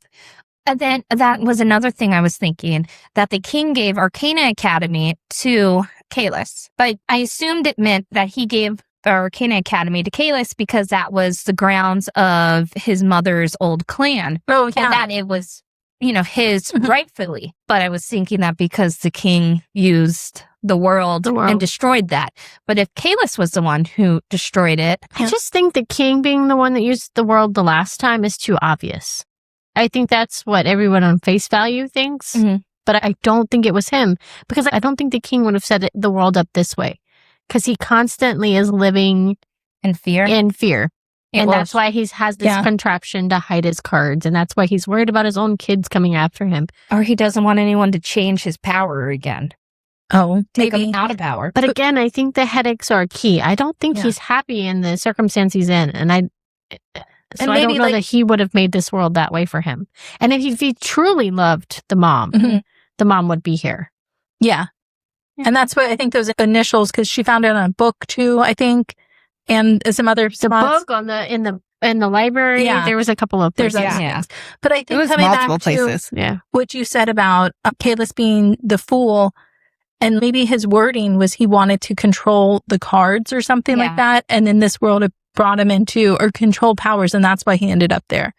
And then that was another thing I was thinking, that the king gave Arcana Academy to Keilas. But I assumed it meant that he gave the Arcana Academy to Keilas because that was the grounds of his mother's old clan. Oh, And yeah. that it was, his Mhm. rightfully. But I was thinking that because the king used the world and destroyed that. But if Keilas was the one who destroyed it, I just think the king being the one that used the world the last time is too obvious. I think that's what everyone on face value thinks, Mhm. but I don't think it was him because I don't think the king would have set the world up this way because he constantly is living in fear. in fear. And Well, that's why he has this Yeah. contraption to hide his cards. And that's why he's worried about his own kids coming after him. or he doesn't want anyone to change his power again. Oh, Take maybe. him out of power. But again, I think the headaches are key. I don't think Yeah. he's happy in the circumstance he's in. And I And don't maybe, know like- that he would have made this world that way for him. And if he truly loved the mom, Mhm. the mom would be here. Yeah. And that's what I think those initials, because she found it on a book too, I think, and some other The spots. book in the library, Yeah. there was a couple of There's places. other Yeah. things. But I It think was coming multiple back to places. Yeah. what you said about Keilas being the fool, and maybe his wording was he wanted to control the cards or something Yeah. like that. And in this world, it brought him into, or control powers. And that's why he ended up there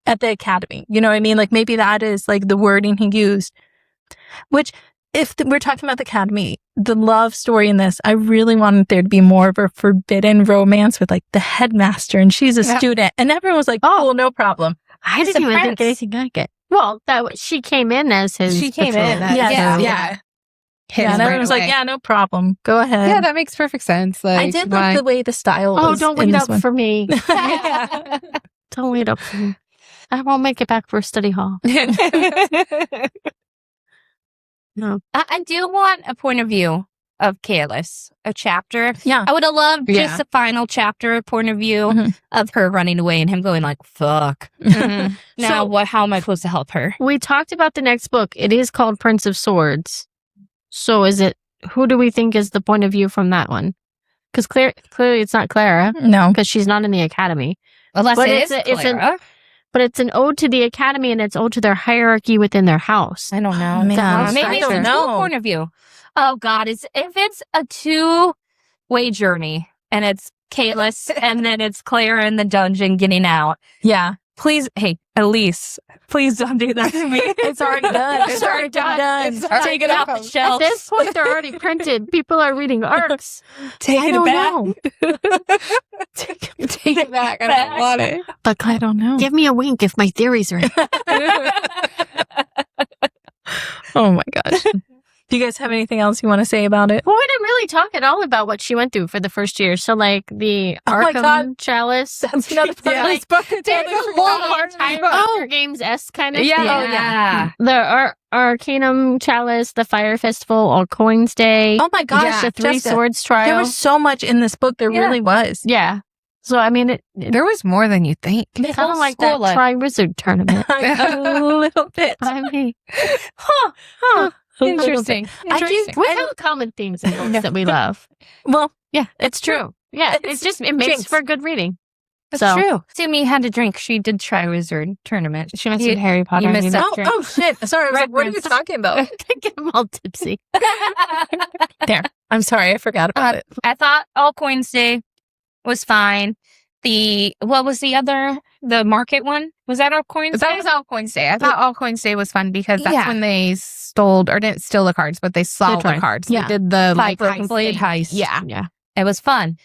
at the academy. You know what I mean? Like maybe that is like the wording he used, which if we're talking about the academy, the love story in this, I really wanted there to be more of a forbidden romance with like the headmaster, and she's a Yeah. student, and everyone was like, "Oh, no problem." I didn't even think anything like it. Well, she came in as his She came in. betrothed. Yes. Yeah. Yeah. His Yeah, and right everyone was like, away. "Yeah, no problem. Go ahead." Yeah, that makes perfect sense. Like, I did like the way the style Oh, was. don't in wait this up one. for me. Don't wait up for me. I won't make it back for study hall. No. I do want a point of view of Keilas, a chapter. Yeah. I would have loved Yeah. just a final chapter point of view Mhm. of her running away and him going like, fuck. Mhm. Now, So- how am I supposed to help her? We talked about the next book. It is called Prince of Swords. So is it, who do we think is the point of view from that one? Because clearly it's not Clara, No. because she's not in the academy. Unless But it it's is a- it's an- Clara. But it's an ode to the academy, and it's ode to their hierarchy within their house. I don't know. Oh, man. Maybe I it's a don't dual know. point of view. Oh God, if it's a two-way journey and it's Keilas and then it's Clara in the dungeon getting out, Yeah. please, hey, Elise, please don't do that to me. It's already done. It's already done. It's already Take it off the done. At shelf. this point, they're already printed. People are reading arcs. Take I it don't back. know. Take it back. I don't want it. But I don't know. Give me a wink if my theories are. Oh my gosh. Do you guys have anything else you want to say about it? Well, we didn't really talk at all about what she went through for the first year. So, like, the Oh my Arkham God. Chalice. That's another part Yeah. of this book. I Take totally the forgot. whole entire book. Hunger Games-esque kind of Yeah. thing. Oh, yeah. The Arcanum Chalice, the Fire Festival, All Coins Day, Oh my gosh. Yeah, the Three Jessica, Swords There Trial. was so much in this book. There Yeah. really was. Yeah. So, I mean, it There was more than you think. The kind of whole like that school life. Tri-Wizard tournament. A little bit. I mean, Huh. Interesting. I just- we have common themes in books that we love. Well, Yeah, it's true. Yeah, It's it makes jinx. for good reading. That's So- true. Sumi had a drink. She did try Wizard tournament. She must You- have Harry Potter. you missed and that. drink. oh shit. Sorry. I was like, what are you Reference. talking about? Get them all tipsy. There. I'm sorry. I forgot about it. I thought All Coins Day was fine. What was the other? The market one? Was that All Coins That Day? was All Coins Day. I thought All Coins Day was fun because that's Yeah. when they stole, or didn't steal the cards, but they saw the tried. cards. Yeah. They did the Like like heist Blade thing. heist. Yeah. Yeah. It was fun.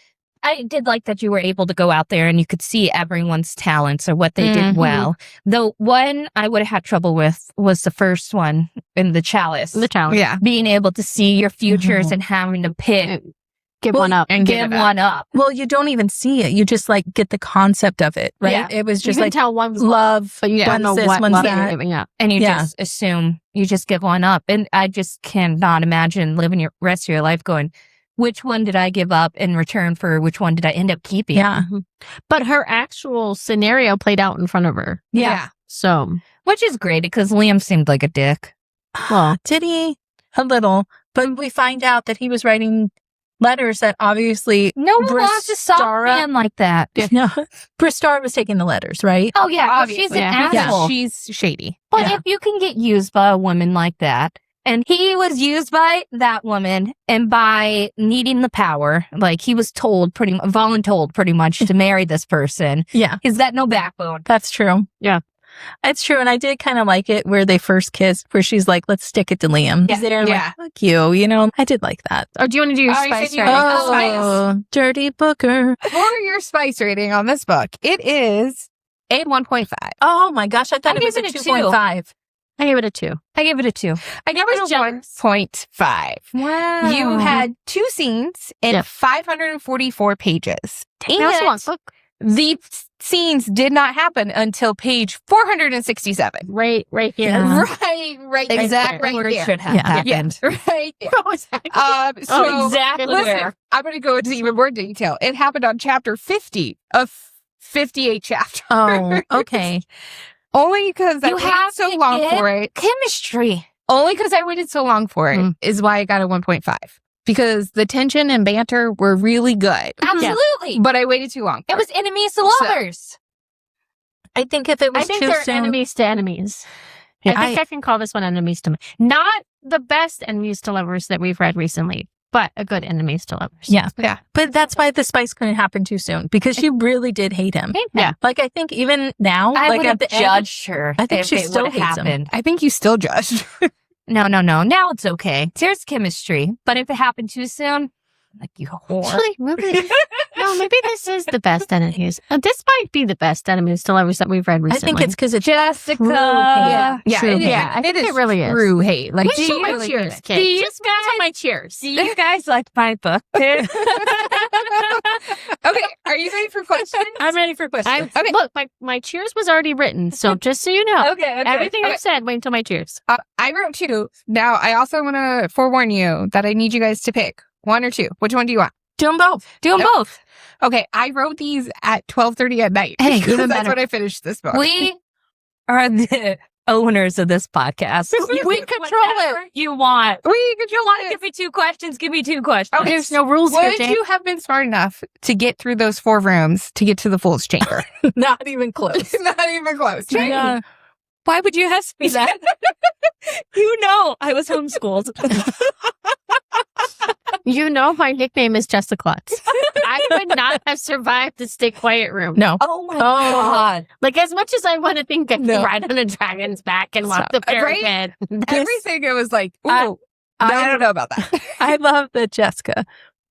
I did like that you were able to go out there and you could see everyone's talents or what they did Mhm. well. The one I would have had trouble with was the first one in the chalice. The challenge. Yeah. Being able to see your futures and having to pick Give Well, one up. and give give it one up. Well, you don't even see it. You just like get the concept of it, right? Yeah. It was You just can like tell one's love, but you Yeah. don't know one's this, what one's love that. you're giving up. And you Yeah. just assume you just give one up. And I just cannot imagine living your rest of your life going, which one did I give up in return for which one did I end up keeping? Yeah. But her actual scenario played out in front of her. Yeah. So, Which is great because Liam seemed like a dick. well, Did he? A little. But we find out that he was writing letters that obviously No one wants a soft Bristara- man like that. no, Bristar was taking the letters, right? Oh, yeah. 'cause she's Obviously. an Yeah. asshole. She's shady. But Yeah. if you can get used by a woman like that, and he was used by that woman and by needing the power, like he was told voluntold pretty much to marry this person. Yeah, He's got no backbone. that's true. Yeah. It's true. And I did kind of like it where they first kissed, where she's like, let's stick it to Liam. He's there and Yeah. like, fuck you. You know, I did like that. or do you want to do your Oh, you spice said you- rating? Oh. Dirty Booker. For your spice rating on this book, it is a 1.5. Oh my gosh. I thought I it was a gave it a 2.5. I gave it a 2. I gave it a 2. I gave it a 1.5. Wow. You had 2 scenes and Yeah. 544 pages. That was a long book. The scenes did not happen until page 467. Right here. Yeah. Right exactly right where it there. should have Yeah. happened. Right there. exactly. So exactly listen, where. I'm going to go into even more detail. It happened on chapter 50 of 58 chapters. Oh, okay. Only because I You waited have so to long get for it. Chemistry. Only because I waited so long for it is why I got a 1.5. Because the tension and banter were really good. Absolutely. But I waited too long. It was enemies to So- lovers. I think if it was I think too they're soon. enemies to enemies. Yeah, I think I can call this one enemies to me. Not the best enemies to lovers that we've read recently, but a good enemies to lovers. Yeah. Yeah. But that's why the spice couldn't happen too soon because she really did hate him. Yeah. Like, I think even now, I like would at have the end, judged her. I think if she it still would've hates him. happened. I think you still judged. No. Now it's okay. There's chemistry. But if it happened too soon, Like, you whore. Actually, maybe this is the best enemies. This might be the best enemies to lovers that we've read I recently. think it's because it's Jessica. true hate. Yeah, True. yeah, I think it really is. true hate. Like, What's she my really cheers, did kid? Do you Just guys on my cheers. Do you guys like my book? it. Okay, are you ready for questions? I'm ready for questions. Okay. Look, my cheers was already written, so just so you know, Okay. everything Okay. I've said, wait until my cheers. I wrote 2. Now, I also want to forewarn you that I need you guys to pick 1 or 2. Which one do you want? Do them both. Do them both. Okay, I wrote these at 12:30 at night. Hey, because even that's better. when I finished this book. We are the owners of this podcast. We control it. You want. We could You want to give me 2 questions? Give me 2 questions. Okay. There's no rules here, Would Jane. you have been smart enough to get through those 4 rooms to get to the Fool's Chamber? Not even close. Not even close. Right? Yeah. Why would you ask me that? You know I was homeschooled. You know my nickname is Jessica Klutz. I would not have survived the stay quiet room. No. Oh my God. Like, as much as I want to think I can No. ride on a dragon's back and walk the Right? pyramid. Everything, it was like, ooh, I- I don't know about that. I love that Jessica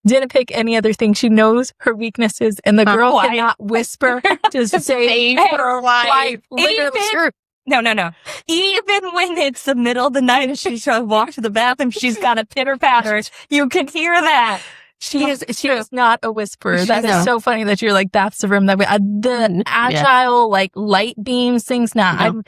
didn't pick any other thing. She knows her weaknesses, and the girl Quiet. cannot whisper to save her life. Literally. Even- No. Even when it's the middle of the night and she's trying to walk to the bathroom, she's got a pitter patter. You can hear that. She is not a whisperer. That No. is so funny that you're like, that's the room that we, the agile, like light beams things. Nah, No.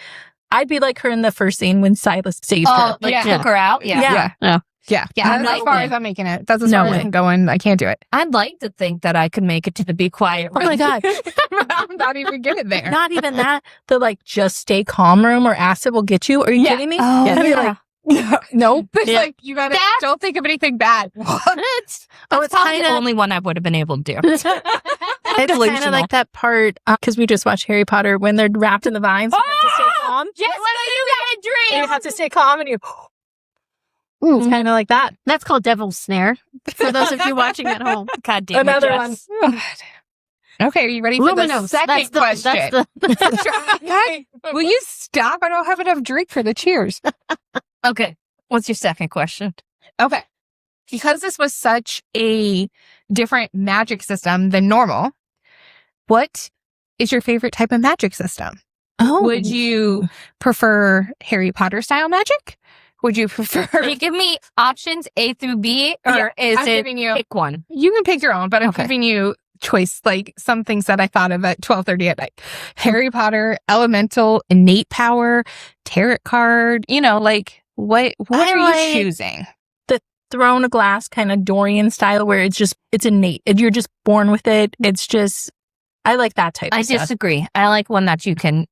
I'd be like her in the first scene when Silas saved her. Oh, like Yeah. took her out? Yeah. Yeah. Yeah. Yeah. Yeah, That's I as far like as I'm making it. That's as No far as way. I'm going. I can't do it. I'd like to think that I could make it to the be quiet Oh room. my God. I'm not even getting there. Not even that. The like just stay calm room or acid will get you. Are you kidding me? Oh, I'd be yeah. like, nope. It's Yeah. like, you gotta, That- don't think of anything bad. Oh, That's it's probably the kinda- only one I would have been able to do. It's kind of like that part because we just watched Harry Potter when they're wrapped in the vines. You have to stay calm. Yes, you got a dream. You have to stay calm, and you. Ooh. It's kind of like that. That's called Devil's Snare. For those of you watching at home. God damn Another it, one. Jess. Okay, are you ready for the Luminous. second question? Guys, will you stop? I don't have enough drink for the cheers. Okay. What's your second question? Okay. Because this was such a different magic system than normal, what is your favorite type of magic system? Oh, Would you prefer Harry Potter style magic? Would you prefer? Can you give me options A through B, or Yeah, is I'm it giving you. pick one? You can pick your own, but I'm Okay. giving you choice, like some things that I thought of at 12:30 at night. Harry Potter, elemental, innate power, tarot card. You know, like what I are like- you choosing? Throne of Glass kind of Dorian style where it's innate. You're just born with it. It's just, I like that type I of stuff. disagree. I like one that you can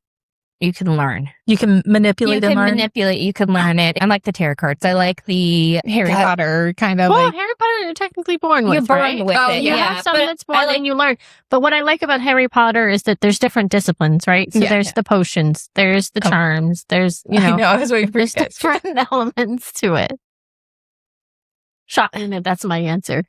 learn. You can manipulate You and can learn. manipulate. You can learn it. I like the tarot cards. I like the Harry God. Potter kind of Well, like. Harry Potter, you're technically born with, You're born right? with Oh, it. You Yeah, have some but that's born I like and you learn. But what I like about Harry Potter is that there's different disciplines, right? So Yeah. there's the potions, there's the Oh. charms, there's, I know. I was waiting for you there's guys. different elements to it. Shocking that that's my answer.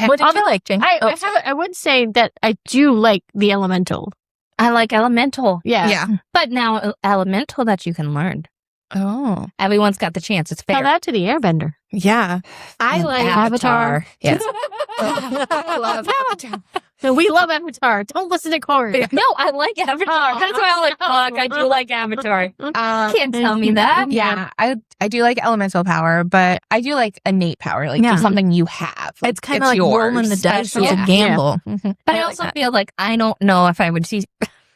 What did you like, Jane? Oh, I would say that I do like the elemental. I like elemental. Yeah. Yeah. But now elemental that you can learn. Oh. Everyone's got the chance. It's Tell fair. that to the airbender. Yeah. I like Avatar. Yes. I love Avatar. No, we love Avatar. Don't listen to Corey. No, I like Avatar. That's why I'm like, fuck, I do like Avatar. Can't tell me that. Yeah, I do like elemental power, but I do like innate power, like Yeah. just something you have. Like, it's kind of like yours. rolling the dice. It's Yeah. a gamble. Mhm. But I I like also that. feel like I don't know if I would see.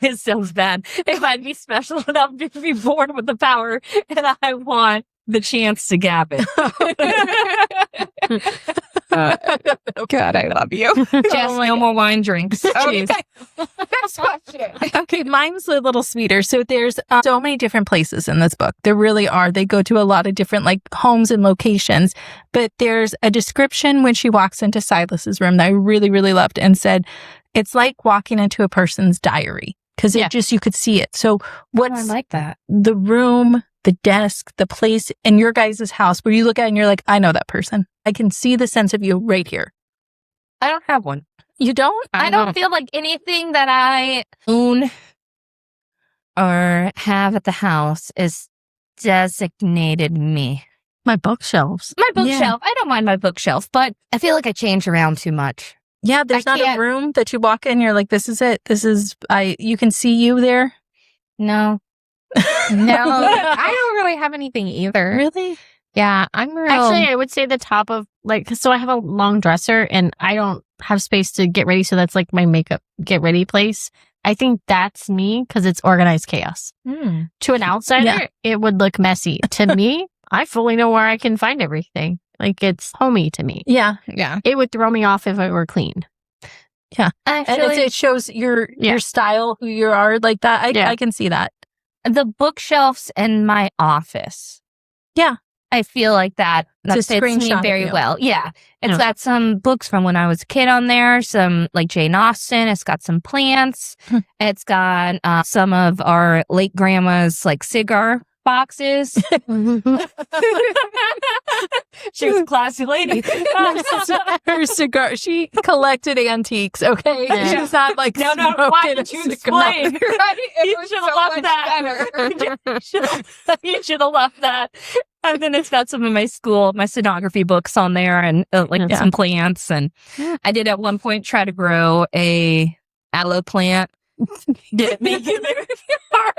It sounds bad. If I'd be special enough to be born with the power, and I want the chance to gab it. God, I love you. Just no more wine drinks. Okay. Jeez. Next question. Okay, mine's a little sweeter. So there's so many different places in this book. There really are. They go to a lot of different like homes and locations. But there's a description when she walks into Silas's room that I really, really loved and said, it's like walking into a person's diary because Yeah. it just, you could see it. So I what's like that. the room, the desk, the place in your guys' house where you look at it and you're like, I know that person. I can see the sense of you right here. I don't have one. You don't? I don't feel like anything that I own or have at the house is designated me. My bookshelves. My bookshelf. I don't mind my bookshelf, but I feel like I change around too much. Yeah, there's not a room that you walk in, you're like, this is it. You can see you there. No. No, I don't really have anything either. Really? Yeah, I'm real. Actually, I would say the top of so I have a long dresser and I don't have space to get ready. So that's like my makeup get ready place. I think that's me because it's organized chaos. To an outsider, it would look messy. To me, I fully know where I can find everything. Like it's homey to me. Yeah. Yeah. It would throw me off if it were clean. Yeah. Actually, And it shows your style, who you are like that. I can see that. the bookshelves in my office. Yeah. I feel like that It's a fits me screenshot of very you. well. Yeah. It's got some books from when I was a kid on there, some like Jane Austen. It's got some plants. It's got some of our late grandma's like cigar boxes. She was a classy lady. Her cigar. She collected antiques, okay? Yeah. She's not like No, why smoking did you a cigar. explain? Right? You should have loved that. You should have loved that. And then it's got some of my Sonography books on there and some plants. And I did at one point try to grow a aloe plant. Didn't make it very far.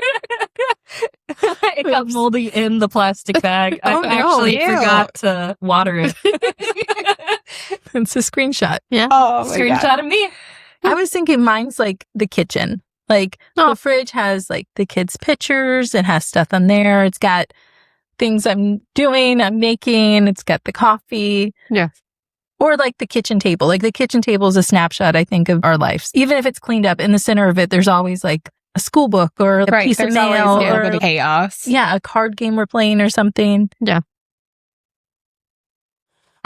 It got moldy in the plastic bag. Oh, I no. actually Ew. forgot to water it. It's a screenshot. Oh, my Screenshot God. of me. I was thinking mine's like the kitchen. Like the fridge has like the kids' pictures. It has stuff on there. It's got things I'm doing, I'm making. It's got the coffee. Yeah. Or like the kitchen table. Like the kitchen table is a snapshot, I think, of our lives. Even if it's cleaned up, in the center of it, there's always like a school book or a piece of There's always mail a little or bit of chaos. a card game we're playing or something.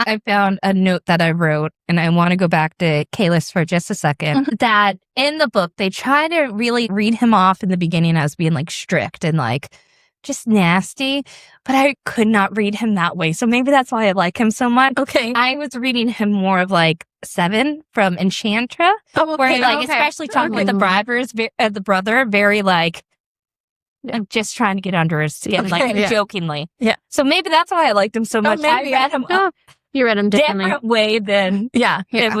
I found a note that I wrote, and I want to go back to Keilas for just a second. That in the book, they try to really read him off in the beginning as being like strict and like just nasty, but I could not read him that way. So maybe that's why I like him so much. Okay. I was reading him more of like Seven from Enchantra, Oh, where okay. like especially talking with the brother, very like I'm just trying to get under his skin, like jokingly. Yeah. So maybe that's why I liked him so much. maybe. I read him You read them differently. different way than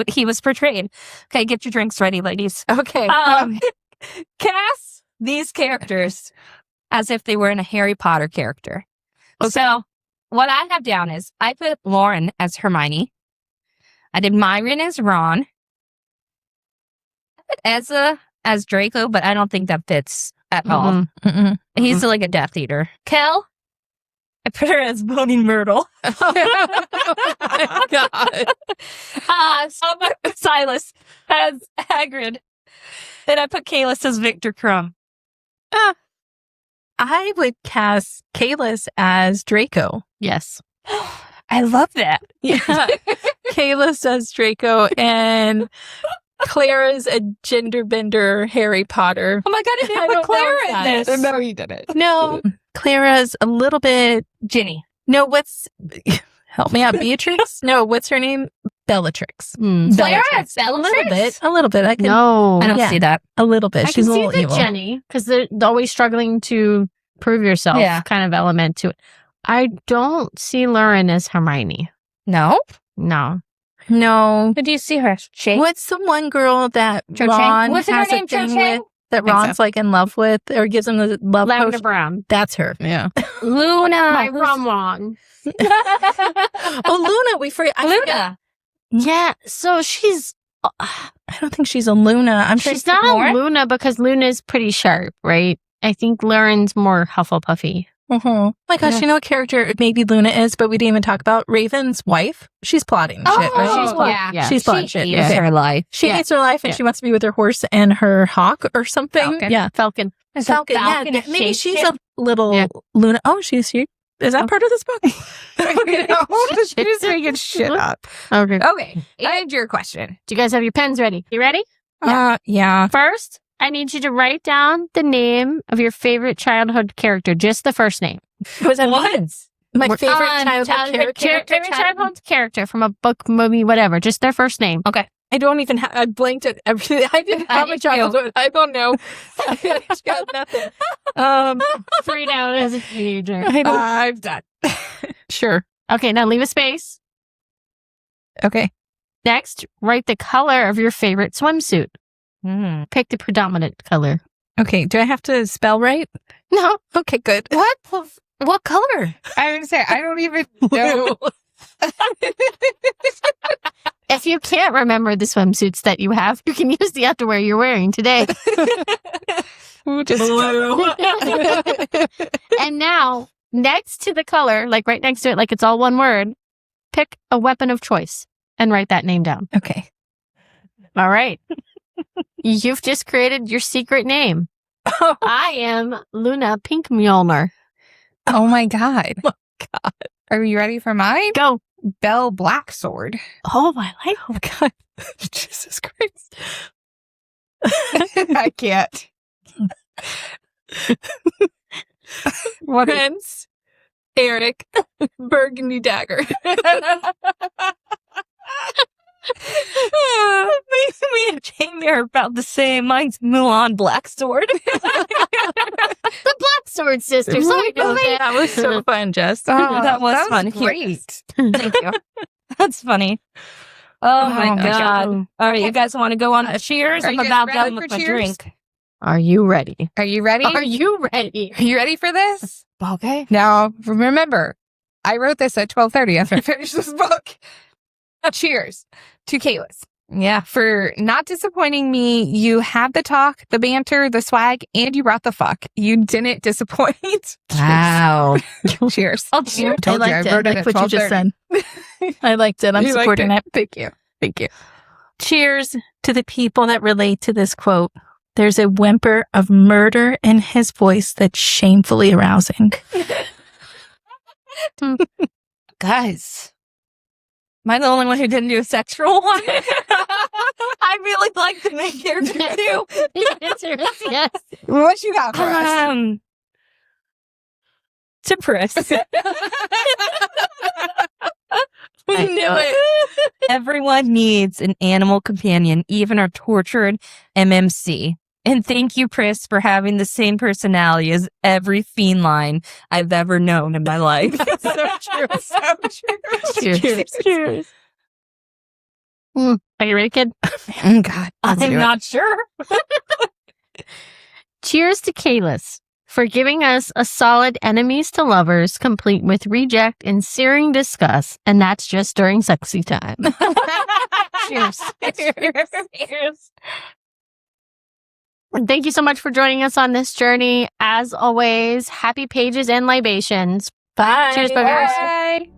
he was portrayed. Okay, get your drinks ready, ladies. Okay. Cast these characters as if they were in a Harry Potter character. Okay. So what I have down is I put Lauren as Hermione. I did Myron as Ron. I put Ezra as Draco, but I don't think that fits at all. Mm-mm. He's like a Death Eater. Kel, I put her as Moaning Myrtle. Oh, God. Silas as Hagrid. Then I put Keilas as Victor Crumb. I would cast Keilas as Draco. Yes. I love that. Yeah. Keilas as Draco and Clara's a gender bender Harry Potter. Oh my God, I I didn't put don't Clara know in that. this. No, you didn't. No, Clara's a little bit. Ginny. No, help me out, Beatrix? No, what's her name? Bellatrix. Clara as A little Bellatrix? bit. A little bit. I can. No. I don't Yeah. see that. A little bit. I She's can a see little the evil. Jenny, because they're always struggling to prove yourself kind of element to it. I don't see Lauren as Hermione. No? No. No. Who do you see her? Shake? What's the one girl that Cho Chang? Ron What's her has name? a Cho thing Chang? with? That Think so. Ron's like in love with, or gives him the love Lavender potion? Brown. That's her. Yeah. Luna. I'm wrong. Oh, Luna. We forget. Luna. Yeah. So she's I don't think she's a Luna. I'm sure she's not Lauren? a Luna because Luna is pretty sharp, right? I think Lauren's more Hufflepuffy. Oh my gosh, Yeah. you know what character maybe Luna is, but we didn't even talk about Raven's wife. She's plotting shit, right? she's plotting. yeah. Yeah. She's plotting She shit. hates Okay. her life. She Yeah. hates her life and Yeah. she wants to be with her horse and her hawk or something. Falcon. Yeah. Falcon. It's a Falcon. falcon Yeah. Maybe shaped she's ship. a little Yeah. Luna. Oh, she. Is that part of this book? She's just making shit up. Okay. Okay. And your question. Do you guys have your pens ready? You ready? Yeah. First, I need you to write down the name of your favorite childhood character, just the first name. Was that What? my What- favorite childhood character? Favorite childhood character from a book, movie, whatever. Just their first name. I don't even have. I blinked at everything. I didn't have a childhood. I don't know. I got nothing. 3 down as a teenager. I don't. I'm done. Sure. Okay, now leave a space. Okay. Next, write the color of your favorite swimsuit. Pick the predominant color. Okay. Do I have to spell right? No. Okay, good. What color? I would say I don't even know. If you can't remember the swimsuits that you have, you can use the underwear you're wearing today. And now, next to the color, like right next to it, like it's all one word, pick a weapon of choice and write that name down. Okay. All right. You've just created your secret name. I am Luna Pink Mjolnir. Oh my God. Are you ready for mine? Go. Belle Blacksword. Oh, I like Oh, God. Jesus Christ. I can't. What? Prince Eric Burgundy Dagger. Me and Jamie are about the same. Mine's Mulan Blacksword. the Blacksword Sisters. I know that. That was so fun, Jess. Oh, That was fun. great. Thank you. That's funny. Oh, my my God. God. All right, you guys want to go on cheers? Are I'm you guys about ready done for with my cheers? drink. Are you ready? Are you ready? Are you ready? Are you ready for this? Okay. Now, remember, I wrote this at 12:30 after I finished this book. Cheers to Keilas. Yeah, for not disappointing me. You had the talk, the banter, the swag, and you brought the fuck. You didn't disappoint. Wow. Cheers. I'll cheers. I liked it. I like what you just said. I liked it. I'm You liked supporting it. Thank you. Thank you. Cheers to the people that relate to this quote. There's a whimper of murder in his voice that's shamefully arousing. Guys, am I the only one who didn't do a sexual one? I really like to make characters too. The answer is yes. What you got for us? To Pris. We knew it. Everyone needs an animal companion, even our tortured MMC. And thank you, Pris, for having the same personality as every feline I've ever known in my life. So true. So true. Cheers. Cheers. Are you ready, kid? Oh, God. I'm not sure. Cheers to Keilas for giving us a solid enemies to lovers, complete with reject and searing disgust, and that's just during sexy time. Cheers. Cheers. And thank you so much for joining us on this journey. As always, happy pages and libations. Bye. Cheers, boogers. Bye.